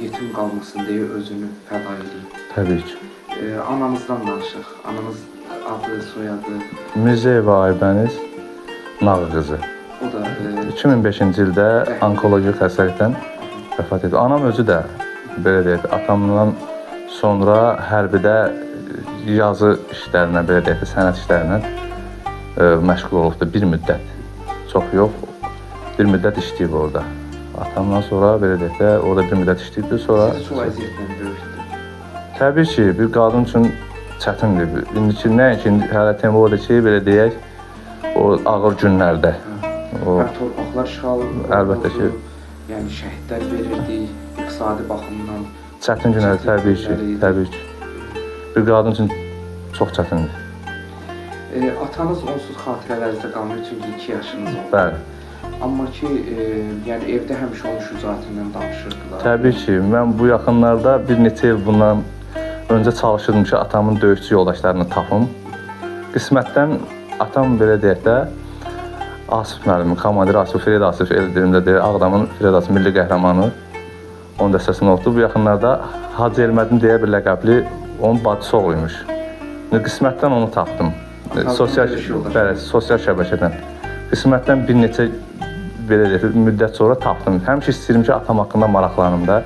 Speaker 6: yetim qalmasın deyə özünü fəda edib.
Speaker 8: Təbii ki.
Speaker 6: Anamızdan danışıq. Anamız adı, soyadı.
Speaker 8: Mirzəyeva Aybəniz Nağı qızı.
Speaker 6: O da
Speaker 8: 2005-ci ildə onkoloji xəstəlikdən vəfat etdi. Anam özü də belə deyək, atamdan sonra hərbidə yazı işlərinə, belə deyək, sənət işlərinə məşğul olubdu bir müddət. Çox yox, bir müddət işləyib orada. Atamdan sonra belə deyək də, orada bir müddət işləyibdi. Sonra
Speaker 6: sizi çox əziyyətlə böyütdü.
Speaker 8: təbii ki, bir qadın üçün çətindir. İndiki nəinki hələ Temurda ki, belə deyək, o ağır günlərdə.
Speaker 6: Həm torpaqlar işğal
Speaker 8: Əlbəttə ki.
Speaker 6: Yəni şəhidlər verirdi, iqtisadi baxımdan.
Speaker 8: Çətin günlər təbii ki, təbii ki. Bir qadın üçün çox çətindir.
Speaker 6: Atanız onsuz xatirələrinizdə qalmıyor çünki 2 yaşınız oldu.
Speaker 8: Bəli.
Speaker 6: Amma ki, yəni evdə həmişə onun şücaətindən danışırdılar.
Speaker 8: Təbii ki, mən bu yaxınlarda bir neçə il bundan öncə çalışırdım ki, atamın döyüşçü yoldaşlarını tapım. Qismətdən atam belə deyək də, Asif müəllimin, komandir Asif, Fred Asif el dilimdə deyir, Ağdamın Fred Asif milli qəhrəmanı onun dəstəsində oldu. Bu yaxınlarda Hacı Elmədin deyə bir ləqəbli onun bacısı oğluymuş. Qismətdən onu tapdım. Sosial şəbəkədən. Qismətdən bir neçə belə deyək, müddət sonra tapdım. Həmişə istəyirəm ki, atam haqqında maraqlanım da.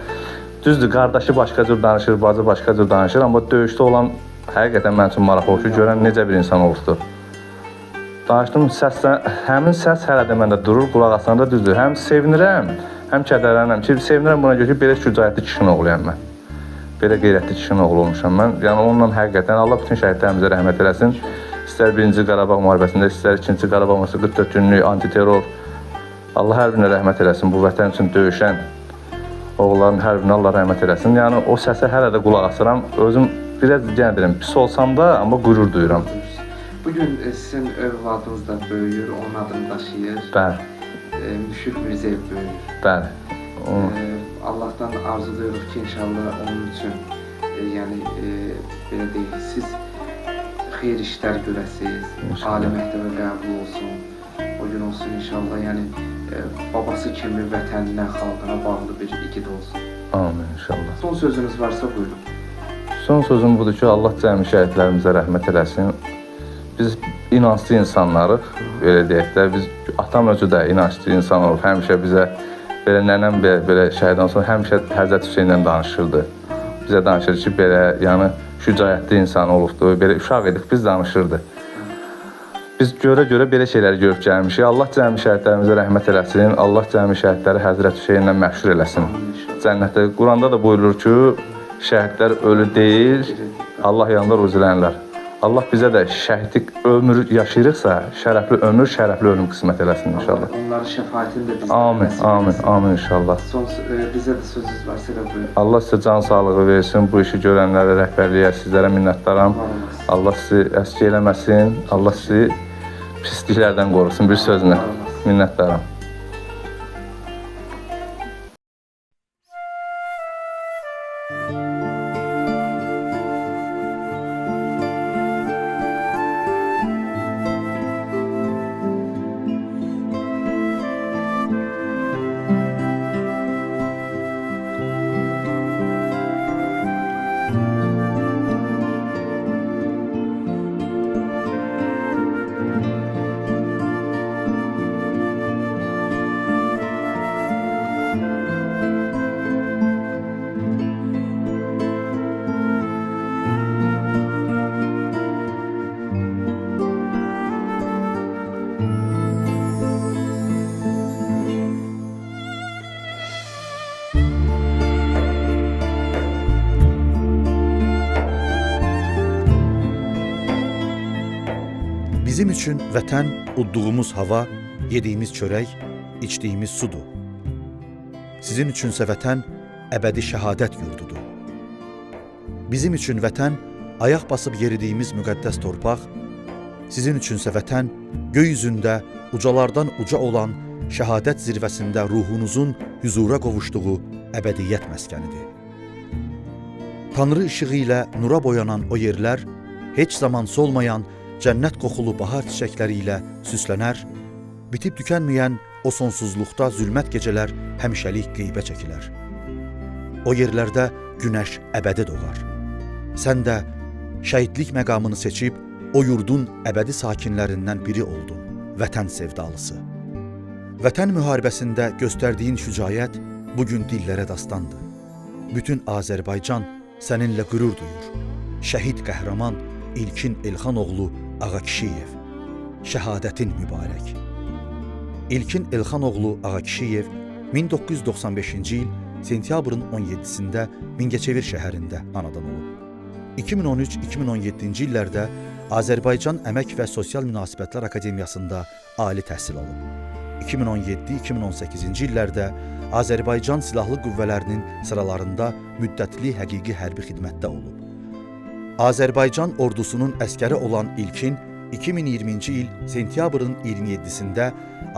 Speaker 8: Düzdür, qardaşı başqa cür danışır, bacı başqa cür danışır, amma döyüşdə olan həqiqətən mənim üçün maraqlı oldu ki, görən necə bir insan olubdur. Danışdım, həmin səs hələ də məndə durur, qulaq asanda düzdür. Həm sevinirəm, həm kədərlənirəm ki, sevinirəm buna görə ki, belə şücaətli kişinin oğluyam mən. Belə qeyrətli kişinin oğlu olmuşam mən. Yəni onunla həqiqətən Allah bütün şəhidlərimizə rəhmət eləsin. İstər 1-ci Qarabağ müharibəsində, istər 2-ci Qarabağ müharibəsində 44 günlük antiterror. Allah hər birinə rəhmət eləsin, bu vətən üçün döyüşən oğulların hər birinə Allah rəhmət eləsin. Yəni o səsə hələ də qulaq asıram. Özüm biraz yenə deyirəm, pis olsam da, amma qürur duyuram.
Speaker 6: Bugün sizin övladınız da böyüyür, onun adını daşıyır.
Speaker 8: Bəli.
Speaker 6: Müşfiq Mirzəyev böyüyür.
Speaker 8: Bəli.
Speaker 6: Allahdan arzuluyoruz ki, inşallah onun üçün, yəni belə deyək, siz xeyir işlər görəsiniz, ali məktəbə qəbul olsun, o gün olsun inşallah, yəni babası kimi vətəninə, xalqına bağlı bir igid olsun.
Speaker 8: Amin inşallah.
Speaker 6: Son sözünüz varsa buyurun.
Speaker 8: Son sözüm budur ki, Allah cəmi şəhidlərimizə rəhmət eləsin. Biz inanclı insanlarıq, belə deyək də, atam özü də inanclı insan olub, həmişə bizə, belə nənəm belə şəhiddən sonra həmişə Həzrət Hüseyndən danışırdı. Bizə danışır ki, belə, yəni şücaətli insan olubdu. Belə uşaq idik, biz danışırdı. Biz görə-görə belə şeyləri görüb gəlmişik. Allah cəmi şəhidlərimizə rəhmət eləsin. Allah cəmi şəhidləri Həzrət Hüseynlə məşhur eləsin. Cənnətdə. Quranda da buyurur ki, şəhidlər ölü deyil, Allah yanında ruzilənlər. Allah bizə də şəhidlik ömür yaşayırıqsa, şərəfli ömür, şərəfli ölüm qismət eləsin inşallah.
Speaker 6: Onların şəfaətini de bizden
Speaker 8: Amin,
Speaker 6: nasip
Speaker 8: amin,
Speaker 6: etsin.
Speaker 8: amin inşallah.
Speaker 6: Son bize de sözünüz varsa da buyurun.
Speaker 8: Allah sizə can sağlığı versin, bu işi görənlərə, rəhbərliyə, sizlərə minnətdaram. Allah sizi əski eləməsin, Allah sizi pisliklərdən qorusun, bir sözlə. Minnətdaram.
Speaker 9: Bizim üçün vətən udduğumuz hava, yediyimiz çörək, içdiyimiz sudur. Sizin üçünsə vətən əbədi şəhadət yurdudur. Bizim üçün vətən ayaq basıb yeridiyimiz müqəddəs torpaq, sizin üçünsə vətən göy üzündə ucalardan uca olan şəhadət zirvəsində ruhunuzun hüzura qovuşduğu əbədiyyət məskənidir. Tanrı işığı ilə nura boyanan o yerlər heç zaman solmayan cənnət qoxulu bahar çiçəkləri ilə süslənər, bitib tükənməyən o sonsuzluqda zülmət gecələr həmişəlik qeybə çəkilər. O yerlərdə günəş əbədi doğar. Sən də şəhidlik məqamını seçib o yurdun əbədi sakinlərindən biri oldun, vətən sevdalısı. Vətən müharibəsində göstərdiyin şücaət bugün dillərə dastandır. Bütün Azərbaycan səninlə qürur duyur. Şəhid qəhrəman İlkin Elxanoğlu Ağakişiyev, şəhadətin mübarək. İlkin Elxanoğlu Ağakişiyev 1995-ci il sentyabrın 17-sində Mingəçevir şəhərində anadan olub. 2013-2017-ci illərdə Azərbaycan Əmək və Sosial Münasibətlər Akademiyasında ali təhsil alıb. 2017-2018-ci illərdə Azərbaycan Silahlı Qüvvələrinin sıralarında müddətli həqiqi hərbi xidmətdə olub. Azərbaycan ordusunun əskəri olan İlkin 2020-ci il sentyabrın 27-sində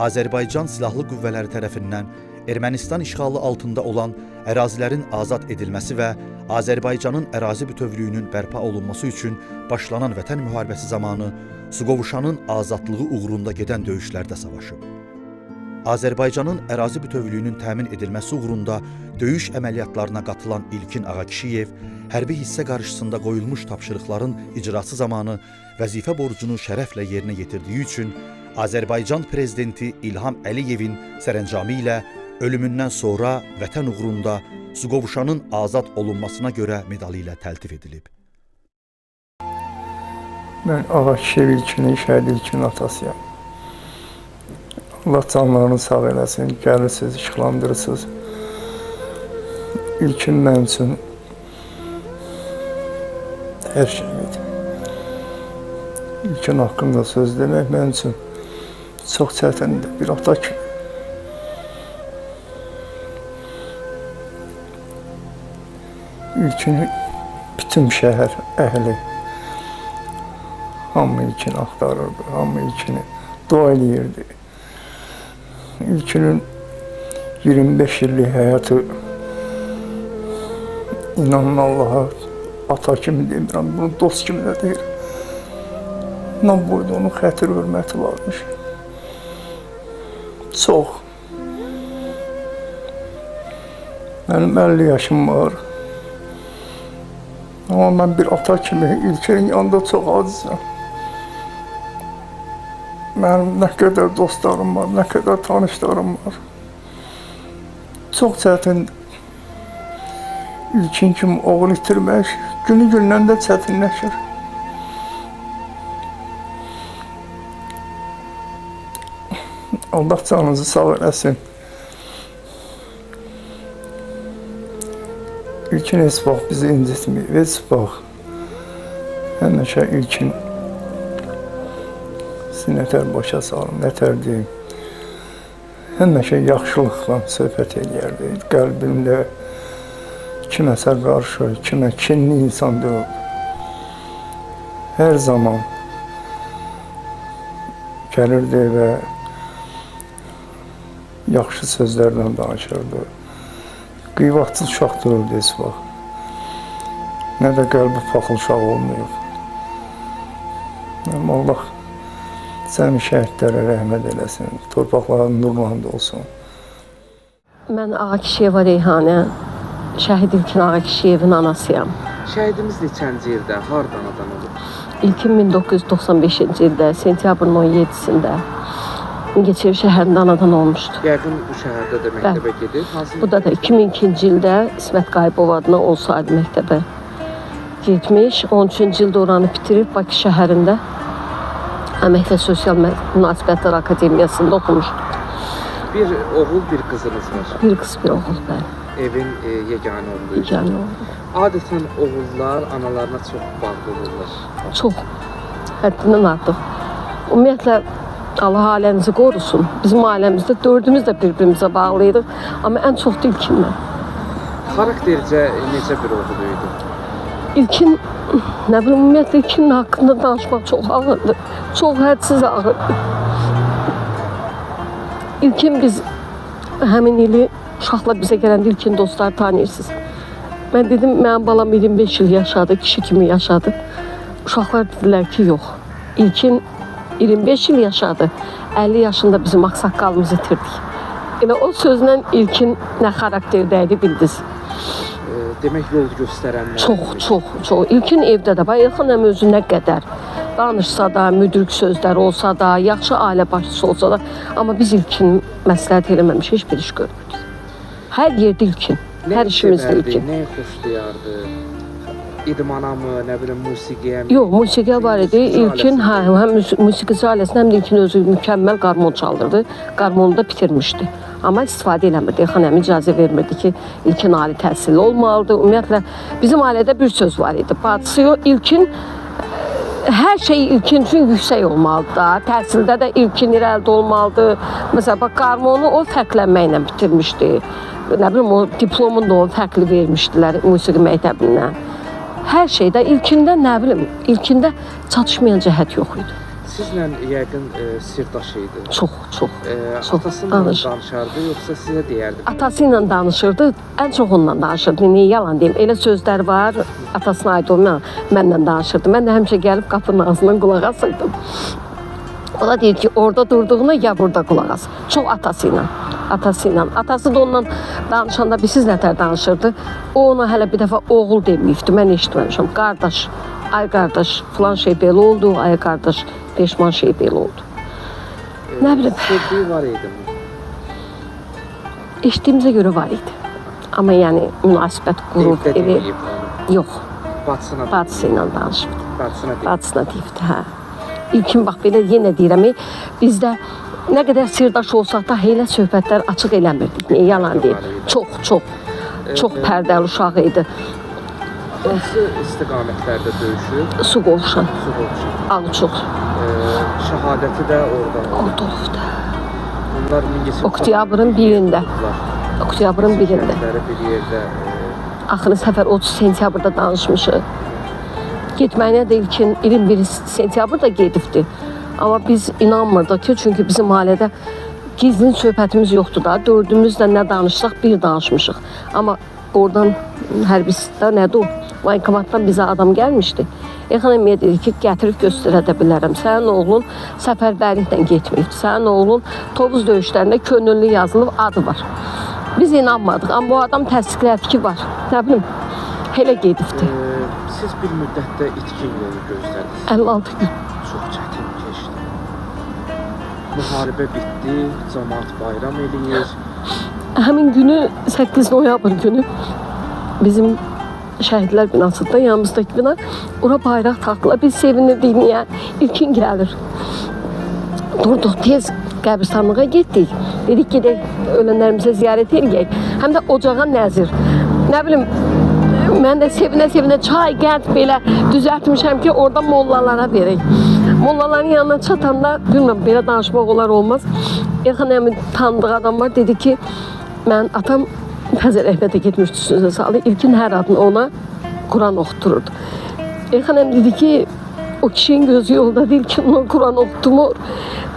Speaker 9: Azərbaycan Silahlı Qüvvələri tərəfindən Ermənistan işğalı altında olan ərazilərin azad edilməsi və Azərbaycanın ərazi bütövlüyünün bərpa olunması üçün başlanan vətən müharibəsi zamanı Suqovuşanın azadlığı uğrunda gedən döyüşlərdə savaşıb. Azərbaycanın ərazi bütövlüyünün təmin edilməsi uğrunda döyüş əməliyyatlarına qatılan İlkin Ağakişiyev hərbi hissə qarşısında qoyulmuş tapşırıqların icrası zamanı vəzifə borcunu şərəflə yerinə yetirdiyi üçün Azərbaycan Prezidenti İlham Əliyevin sərəncamı ilə ölümündən sonra vətən uğrunda Suqovuşanın azad olunmasına görə medalı ilə təltif edilib.
Speaker 10: Mən Ağakişiyev İlkinin, şəhid İlkinin atasıyam. Allah canlarını sağ eləsin, gəlirsiniz, işıqlandırırsınız. İlkin mənim üçün hər şeydir. İlkin haqqında söz demək mənim üçün çox çətindir, bir ata kimi. İlkini bütün şəhər əhli hamı İlkini axtarırdı, hamı İlkini dua eləyirdi. İlkinin 25 illik həyatı, inanın Allaha, ata kimi demirəm, bunu dost kimi də deyirəm. Ondan boyda onun xətir hörməti varmış. Çox. Mənim 50 yaşım var. Amma mən bir ata kimi İlkinin yanında çox acizəm. Mənim nə qədər dostlarım var, nə qədər tanışlarım var. Çox çətindir. ilkin kimi oğul itirmək günü-gündən də çətinləşir. Allah canınızı sağ eləsin. İlkin heç vaxt bizi incitməyib, heç vaxt. Həmişə ilkin nətər başa salım, nətər deyim. Həmişə yaxşılıqla söhbət eləyərdi. Qəlbimdə kiməsə qarşı, kimə kinli insan deyil. Hər zaman gəlirdi və yaxşı sözlərlə danışırdı. Qıybatçı uşaq deyildi heç vaxt. Nə də qəlbi paxıl uşaq olmayıb. Allah sənin şəhidlərə rəhmət eləsin, torpaqların nurlandı olsun.
Speaker 5: Mən Ağa Kişiyeva Reyhanə, şəhid İlkin Ağa Kişiyevin anasıyam.
Speaker 6: Şəhidimiz neçənci ildə, hardan adam olub?
Speaker 5: İlkin 1995-ci ildə, sentyabrın 17-sində Mingəçevir şəhərində anadan olmuşdu.
Speaker 6: Yəqin bu şəhərdə də məktəbə gedir.
Speaker 5: Bu da 2002-ci ildə İsmət Qayıbov adına 10 saylı məktəbə getmiş. 13-cü ildə oranı bitirib Bakı şəhərində Əmək və Sosial Münasibətlər Akademiyasında oxumuşdu.
Speaker 6: Bir oğul, bir qızınız var.
Speaker 5: Bir qız, bir oğul, bəli.
Speaker 6: Evin yeganə oğlu.
Speaker 5: Yeganə oğlu.
Speaker 6: Adətən oğullar analarına çox bağlı olurlar.
Speaker 5: Çox, həddindən artıq. Ümumiyyətlə, Allah ailənizi qorusun. Bizim ailəmizdə dördümüz də bir-birimizə bağlıydıq. Amma ən çox da İlkinlə.
Speaker 6: Xaraktercə necə bir oğul idi?
Speaker 5: İlkin, nə bilim, ümumiyyətlə İlkinin haqqında danışmaq çox ağırdır. Çox hədsiz ağırdır. İlkin biz həmin ili uşaqlar bizə gələndə İlkin dostları tanıyırsınız. Mən dedim, mənim balam 25 il yaşadı, kişi kimi yaşadı. Uşaqlar dedilər ki, yox. İlkin 25 il yaşadı, 50 yaşında bizim ağsaqqalımızı itirdik. Elə o sözlə İlkin nə xarakterdəydi bildiniz.
Speaker 6: Demək yol göstərənlər.
Speaker 5: Çox. İlkin evdə də, Elxan əmi özü nə qədər danışsa da, müdrik sözləri olsa da, yaxşı ailə başçısı olsa da, amma biz İlkin məsləhət eləməmiş heç bir iş görmürdük. Hər yerdə İlkin, hər işimizdə İlkin.
Speaker 6: Nə xoşlayardı? İdmana mı, nə bilim, musiqiyə mi?
Speaker 5: Yox, musiqiyə var idi. İlkin, həm musiqici ailəsində, həm də İlkin özü mükəmməl qarmon çalırdı. Qarmonu da bitirmişdi. Amma istifadə eləmirdi. Elxan əmi icazə vermirdi ki, İlkin ali təhsilli olmalıdır. Ümumiyyətlə, bizim ailədə bir söz var idi. Bacısı yox, İlkin, hər şey İlkin üçün yüksək olmalıdır da. Təhsildə də İlkin irəlidə olmalıdır. Məsələn, bax, qarmonu o fərqlənməklə bitirmişdi. Nə bilim, o diplomunu da o fərqli vermişdilər musiqi məktəbindən. Hər şeydə İlkində, nə bilim, İlkində çatışmayan cəhət yox idi.
Speaker 6: Sizlə yəqin sirdaş idi.
Speaker 5: Çox.
Speaker 6: Atasıyla danışardı, yoxsa sizə deyərdi?
Speaker 5: Atası ilə danışırdı, ən çox onunla danışırdı. Niyə yalan deyim? Elə sözlər var, atasına aid olmayan mənlə danışırdı. Mən də həmişə gəlib qapının ağzından qulaq asırdım. O da deyir ki, orada durduğuna ya burada qulaq as. Çox atası ilə. Atası da onunla danışanda biz nətər danışırdı. O ona hələ bir dəfə oğul deməyibdi, mən eşitməmişəm. Qardaş, ay qardaş, filan şey belə oldu, ay qardaş, peşman şey belə oldu. Nə bilim.
Speaker 6: Sevdiyi var idi mi?
Speaker 5: Eşitdiyimizə görə var idi. Amma yəni münasibət qurub,
Speaker 6: Evdə deməyib onu.
Speaker 5: Yox, bacısı ilə danışıbdı. Bacısına deyibdi, hə. İlkin bax belə yenə deyirəm, bizdə nə qədər sirdaş olsaq da elə söhbətlər açıq eləmirdik. Niyə yalan deyim? Çox pərdəli uşaq idi.
Speaker 6: Hansı istiqamətlərdə döyüşüb?
Speaker 5: Su qovuşan. Alıçoq.
Speaker 6: Şəhadəti də orada.
Speaker 5: Orada olubdu.
Speaker 6: Bunlar Mingəçevir.
Speaker 5: Oktyabrın 1-də. Oktyabrın 1-də.
Speaker 6: Bir yerdə.
Speaker 5: Axırı səfər 30 sentyabrda danışmışıq. Getməyinə də ilkin 21 sentyabrda gedibdi. Amma biz inanmırdıq ki, çünki bizim ailədə gizlin söhbətimiz yoxdur da. Dördümüz də nə danışsaq bir danışmışıq. Amma oradan hərbisdə nədir o? Vankomatdan bizə adam gəlmişdi. Elxan əmiyə dedi ki, gətirib göstərə də bilərəm. Sənin oğlun səfərbərliklə getməyibdi. Sənin oğlun Tovuz döyüşlərində könüllü yazılıb adı var. Biz inanmadıq, amma bu adam təsdiqlədi ki, var. Nə bilim, elə gedibdi.
Speaker 6: Siz bir müddətdə itkin yolu gözlədiniz.
Speaker 5: 56 gün.
Speaker 6: Çox çətin keçdi. Müharibə bitdi, cəmaət bayram eləyir.
Speaker 5: Həmin günü 8 noyabr günü bizim şəhidlər binasında yanımızdakı bina. Ora bayraq taxdılar. Biz sevinirdik niyə? İlkin gəlir. Durduq tez qəbristanlığa getdik. Dedik gedək ölənlərimizə ziyarət edək. Həm də ocağa nəzir. Nə bilim mən də sevinə-sevinə çay, qənd belə düzəltmişəm ki, orada mollalara verək. Mollaların yanına çatanda bilmirəm belə danışmaq olar olmaz. Elxan əmi tanıdığı adam var. Dedi ki, mən atam Fəzəl Əhmədə getmişdi sözə salı. İlkin hər adını ona Quran oxutururdu. Elxan əmi dedi ki, o kişinin gözü yolda değil ki, ona Quran oxutumur.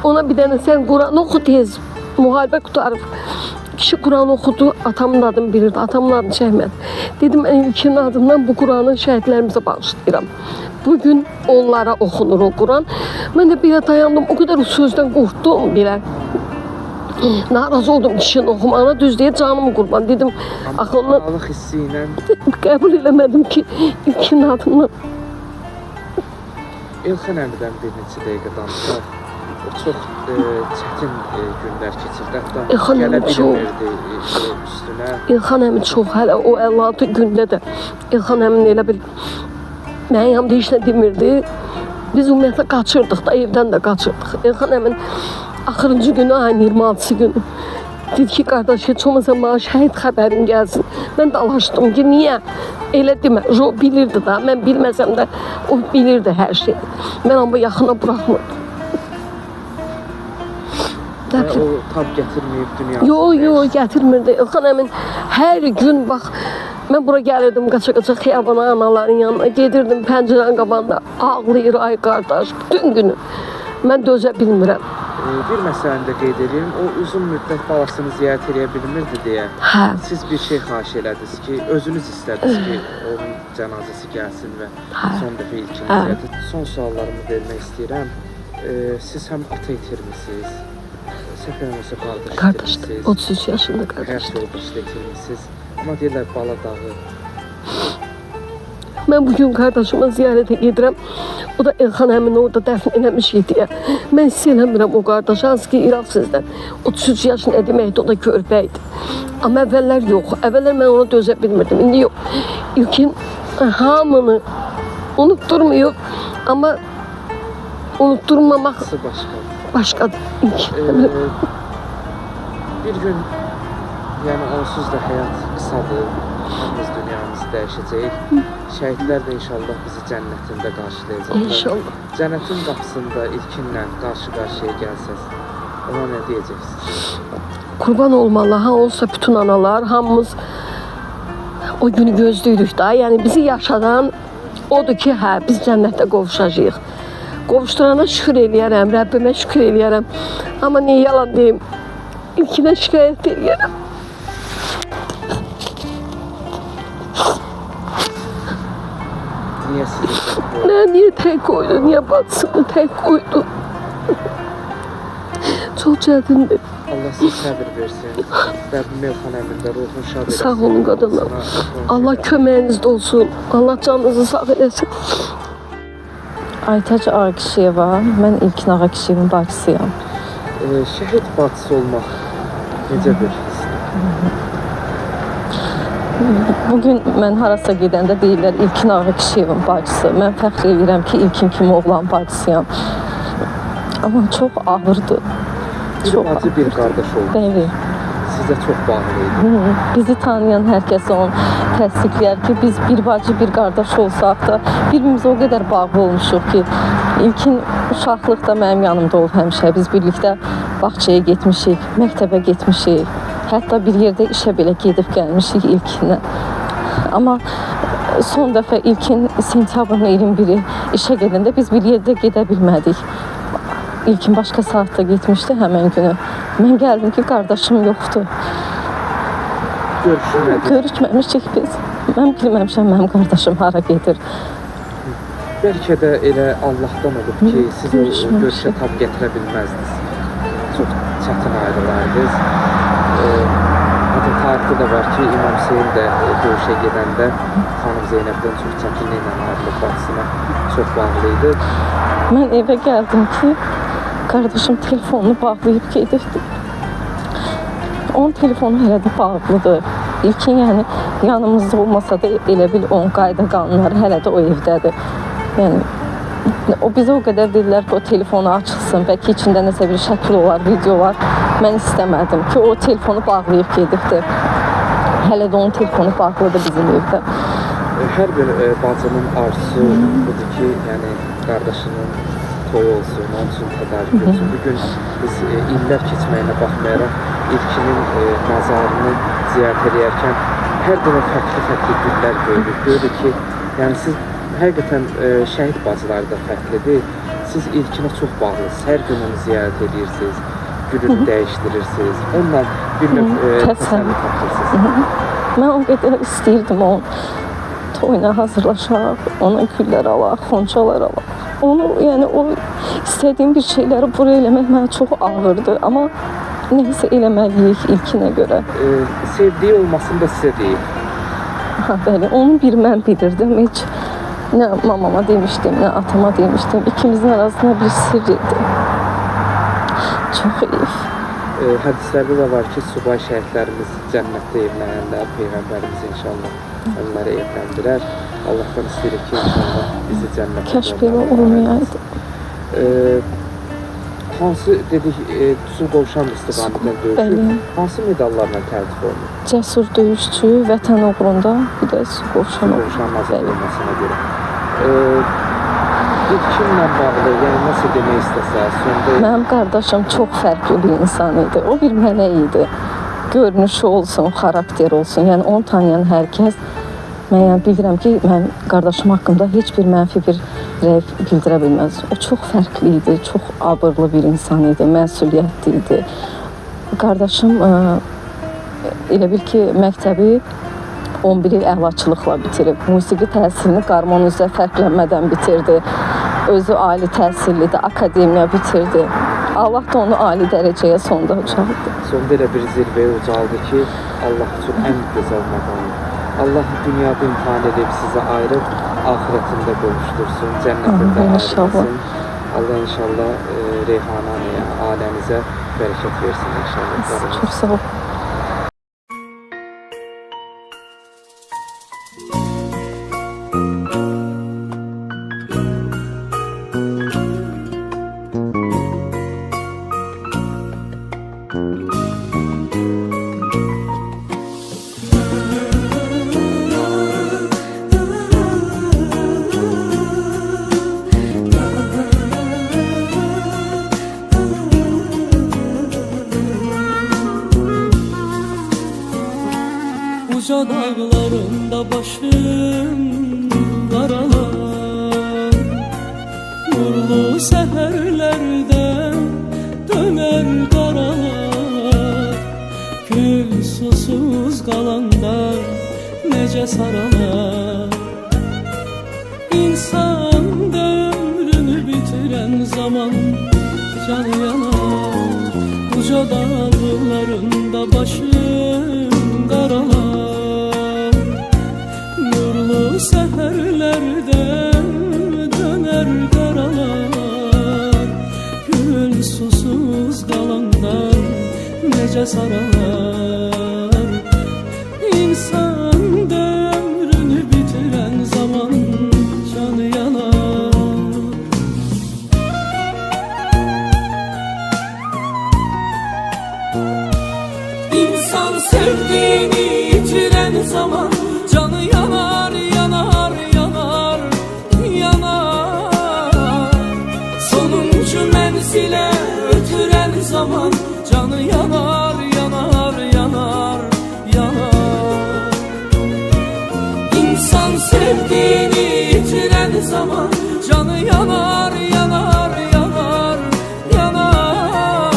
Speaker 5: Ona bir dənə sən Quran oxu tez. Müharibə qutarıb. Kişi Quran oxudu, atamın adını bilirdi, atamın adını çəkmədi. Dedim, mən ilkin adından bu Quranı şəhidlərimizə bağışlayıram. Bugün onlara oxunur o Quran. Mən də belə dayandım, o qədər o sözdən qorxdum belə. Narazı oldum kişinin oxumağına, düz deyə canımı qurban. Dedim, axı ondan
Speaker 6: Sağlıq hissi ilə
Speaker 5: qəbul eləmədim ki, ilkin adından.
Speaker 6: Elxan əmidən bir neçə dəqiqə danışaq. O çox çətin günlər keçirdi. Hətta
Speaker 5: Elxan
Speaker 6: gələ
Speaker 5: əmi çox-
Speaker 6: bilmirdi üstünə.
Speaker 5: İlxan əmi çox hələ o 56 gündə də İlxan əmin elə bil mənim yanımda heç nə demirdi. Biz ümumiyyətlə qaçırdıq da, evdən də qaçırdıq. İlxan əmin axırıncı günü, ayın 26-sı günü dedi ki, qardaş, heç olmasa mənə şəhid xəbərin gəlsin. Mən dalaşdım ki, niyə? Elə demə, o bilirdi da, mən bilməsəm də o bilirdi hər şeyi. Mən amma yaxına buraxmırdım.
Speaker 6: Və o tab gətirməyib dünyasını.
Speaker 5: Yo, gətirmirdi. İlxan əmin hər gün bax, mən bura gəlirdim qaça-qaça xiyabana anaların yanına, gedirdim pəncərənin qabağında, ağlayır ay qardaş, bütün günü. Mən dözə bilmirəm.
Speaker 6: Bir məsələni də qeyd edeyim. O uzun müddət balasını ziyarət edə bilmirdi deyə.
Speaker 5: Hə.
Speaker 6: Siz bir şey xahiş elədiniz ki, özünüz istədiniz ki, onun cənazəsi gəlsin və son dəfə ilkin ziyarət. Son suallarımı vermək istəyirəm. Siz həm ata itirmisiniz, səhv eləmirəmsə qardaş
Speaker 5: Qardaşdır,
Speaker 6: itirmisiniz.
Speaker 5: 33 yaşında
Speaker 6: Həyat
Speaker 5: qardaşdır.
Speaker 6: yoldaşı da itirmisiniz. Amma deyirlər bala dağı.
Speaker 5: Mən bugün qardaşıma ziyarətə gedirəm. O da Elxan əmini orada dəfn eləmişik deyə. Mən hiss eləmirəm o qardaşı, hansı ki, İraq sizdən 33 yaşında deməkdir, o da körpə idi. Amma əvvəllər yox, əvvəllər mən ona dözə bilmirdim, indi yox. İlkin hamını unutturmuyor, amma unutturmamaq
Speaker 6: Nasıl başqa?
Speaker 5: başqadır.
Speaker 6: Bir gün, yəni onsuz da həyat qısadır. Hamımız dünyamız dəyişəcək. Şəhidlər də inşallah bizi cənnətində qarşılayacaqlar.
Speaker 5: İnşallah.
Speaker 6: Cənnətin qapısında ilkinlə qarşı-qarşıya gəlsəz, ona nə deyəcəksiniz?
Speaker 5: Qurban olmalı, ha olsa bütün analar, hamımız o günü gözləyirik da. Yəni bizi yaşadan odur ki, hə, biz cənnətdə qovuşacağıq. Qovuşdurana şükür eləyərəm, Rəbbimə şükür eləyərəm. Amma niyə yalan deyim, ilkinə şikayət eləyərəm.
Speaker 6: Niyə sizi
Speaker 5: Niyə tək qoydu, niyə bacısını tək qoydu? Çox çətindir.
Speaker 6: Allah sizə səbir versin. Rəbbim Elxan əmində ruhun şad eləsin.
Speaker 5: Sağ olun qadınlar. Allah köməyinizdə olsun. Allah canınızı sağ eləsin.
Speaker 11: Aytac Ağakişiyeva, mən İlkin Ağakişiyevin bacısıyam.
Speaker 6: Şəhid bacısı olmaq necə bir hissdir?
Speaker 11: Bugün mən harasa gedəndə deyirlər İlkin Ağakişiyevin bacısı. Mən fəxr edirəm ki, İlkin kimi oğlan bacısıyam. Amma çox ağırdır.
Speaker 6: Bir bacı, bir qardaş oldu.
Speaker 11: Bəli.
Speaker 6: Sizə çox bağlı idi.
Speaker 11: Bizi tanıyan hər kəs onu təsdiqləyər ki, biz bir bacı, bir qardaş olsaq da bir-birimizə o qədər bağlı olmuşuq ki, İlkin uşaqlıqda mənim yanımda olub həmişə. Biz birlikdə bağçaya getmişik, məktəbə getmişik. Hətta bir yerdə işə belə gedib gəlmişik İlkinlə. Amma son dəfə İlkin sentyabrın 21-i işə gedəndə biz bir yerdə gedə bilmədik. İlkin başqa saatda getmişdi həmən günü. Mən gəldim ki, qardaşım yoxdur. Görüşməmişik biz. Mən bilməmişəm mənim qardaşım hara gedir.
Speaker 6: Bəlkə də elə Allahdan olub ki, siz o görüşə tab gətirə bilməzdiniz. Çox çətin ayrılardınız. Hatta tarixdə də var ki, İmam Hüseyin də görüşə gedəndə xanım Zeynəbdən çox çətinliklə ayrılıb, bacısına çox bağlı idi.
Speaker 11: Mən evə gəldim ki, qardaşım telefonunu bağlayıb gedirdi. Onun telefonu hələ də bağlıdır. İlkin yəni yanımızda olmasa da elə bil onun qayda qanunları hələ də o evdədir. Yəni o bizə o qədər dedilər ki, o telefonu açılsın, bəlkə içində nəsə bir şəkil olar, video var. Mən istəmədim ki, o telefonu bağlayıb gedibdi. Hələ də onun telefonu bağlıdır bizim evdə.
Speaker 6: Hər bir bacının arzusu budur ki, yəni qardaşının toyu olsun, onun üçün tədarük olsun. Bugün biz illər keçməyinə baxmayaraq ilkinin məzarını ziyarət edərkən hər dəfə fərqli güllər görürük. Görürük ki, yəni siz həqiqətən şəhid bacıları da fərqlidir. Siz ilkinə çox bağlısınız. Hər gün onu ziyarət edirsiniz, gülünü dəyişdirirsiniz. Onunla bir növ təsəlli tapırsınız.
Speaker 11: Mən o qədər istəyirdim onun toyuna hazırlaşaq, ona güllər alaq, xonçalar alaq. Onu, yəni o istədiyim bir şeyləri bura eləmək mənə çox ağırdı, amma neysə eləməliyik ilkinə görə.
Speaker 6: Sevdiyi olmasını da sizə deyib.
Speaker 11: Ha, bəli, onu bir mən bilirdim. Heç nə mamama demişdim, nə atama demişdim. İkimizin arasında bir sir idi. Çox heyif.
Speaker 6: Hədislərdə də var ki, subay şəhidlərimiz cənnətdə evlənənlər, Peyğəmbərimiz inşallah onları evləndirər. Allahdan istəyirik ki, inşallah bizi cənnətdə
Speaker 11: Kəş belə olmayaydı.
Speaker 6: Hansı dedik, Su Qovşan istiqamətdən döyüşü, hansı medallarla təltif olunur?
Speaker 11: Cəsur döyüşçü, vətən uğrunda, bir də Su Qovşan uğrunda.
Speaker 6: Qovşan azad olmasına görə. İlkinlə bağlı, yəni nəsə demək istəsəz, sonda...
Speaker 11: Mənim qardaşım çox fərqli bir insan idi. O bir mələk idi. Görünüşü olsun, xarakteri olsun. Yəni onu tanıyan hər kəs, mən yəni bilirəm ki, mən qardaşım haqqında heç bir mənfi bir rəy bildirə bilməz. O çox fərqli idi, çox abırlı bir insan idi, məsuliyyətli idi. Qardaşım elə bil ki, məktəbi 11 il əhlaçılıqla bitirib. Musiqi təhsilini qarmon üzrə fərqlənmədən bitirdi. Özü ali təhsillidir, akademiya bitirdi. Allah da onu ali dərəcəyə sonda ucaldı.
Speaker 6: Sonda elə bir zirvəyə ucaldı ki, Allah üçün ən gözəl məqamı. Allah dünyada imtihan edib sizə ayırıb, ahirətində qovuşdursun, cənnətində ayırmasın. Allah inşallah Reyhananiyə, aləmizə bərəkət versin inşallah.
Speaker 11: Çox sağ ol.
Speaker 12: Uca dağlarında başım karalar, nurlu seherlerde döner karalar. Gül susuz kalanda nece saralar. İnsan ömrünü bitiren zaman canı yanar. Uca dağlarında başım karalar, nurlu seherlerden döner karalar. Gül susuz kalandan nece saralar. İnsan ömrünü bitiren zaman canı yanar. İnsan sevdiğini yitiren zaman canı yanar, yanar, yanar, yanar. Sonuncu menzile ötüren zaman canı yanar, yanar, yanar, yanar. İnsan sevdiğini yitiren zaman canı yanar, yanar, yanar, yanar.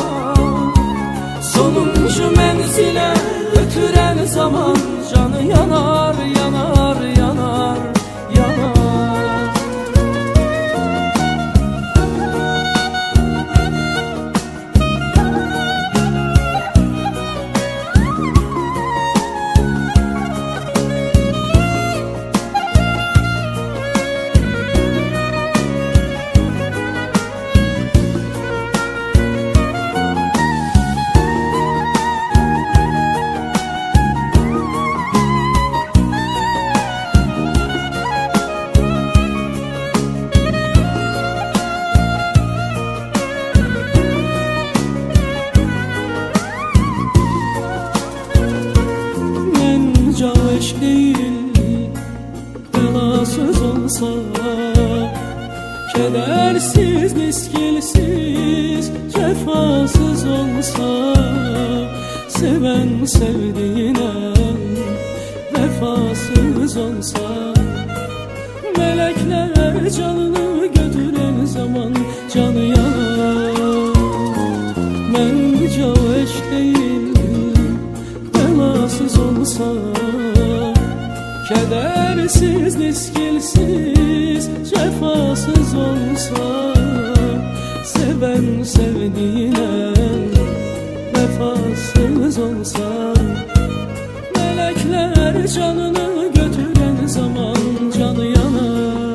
Speaker 12: Sonuncu menzile ötüren zaman canı yanar, yanar, yanar, yanar. olsa, seven sevdiğine vefasız olsa, melekler canını götüren zaman canı yanar. Bence o eşk değil, belasız olsa, kedersiz, niskilsiz, cefasız olsa, seven sevdiğine vefasız olsa, melekler canını götüren zaman canı yanar.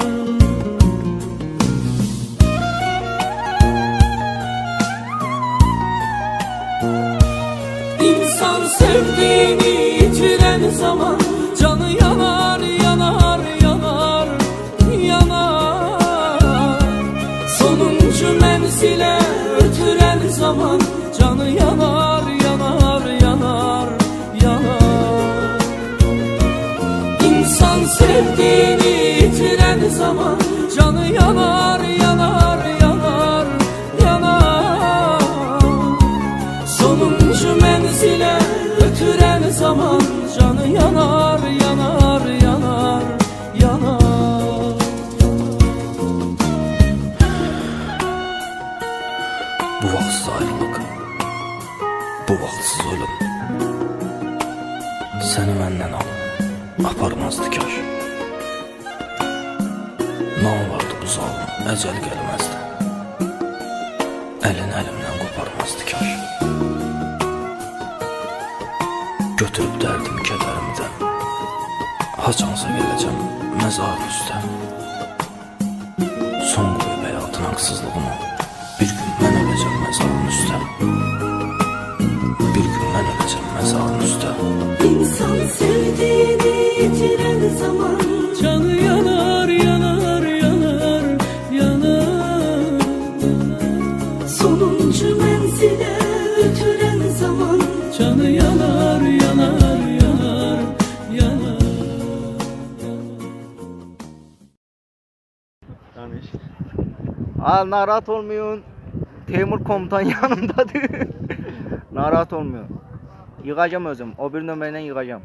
Speaker 12: İnsan sevdiğini yitiren zaman canı yanar, yanar, yanar, yanar. Sonuncu menzile ötüren zaman canı yanar, yanar, yanar, yanar. İnsan sevdiğini yitiren zaman canı yanar, yanar, yanar, yanar. Sonuncu menzile ötüren zaman canı yanar, yanar, yanar, yanar.
Speaker 13: Bu vaxtsız ayrılıq, bu vaxtsız ölüm səni məndən aparmazdı kaş. Nə olardı bu zalım, əcəl gəlməzdi, əlin əlimdən qoparmazdı kaş. Götürüb dərdimi, kədərimi də haçansa gələcəm məzarın üstə. Son qoyub həyatın haqsızlığını, bir gün mən öləcəm məzarın üstə. Bir gün mən öləcəm məzarın üstə.
Speaker 12: İnsan sevdiğini yitiren zaman canı yanar, yanar, yanar, yanar. Sonuncu menzile ötüren zaman canı yanar, yanar, yanar, yanar.
Speaker 14: Narahat olmayın. Temur komutan yanımdadır. Narahat olmuyor. Yığacağım özüm. O bir nömrəyle yığacağım.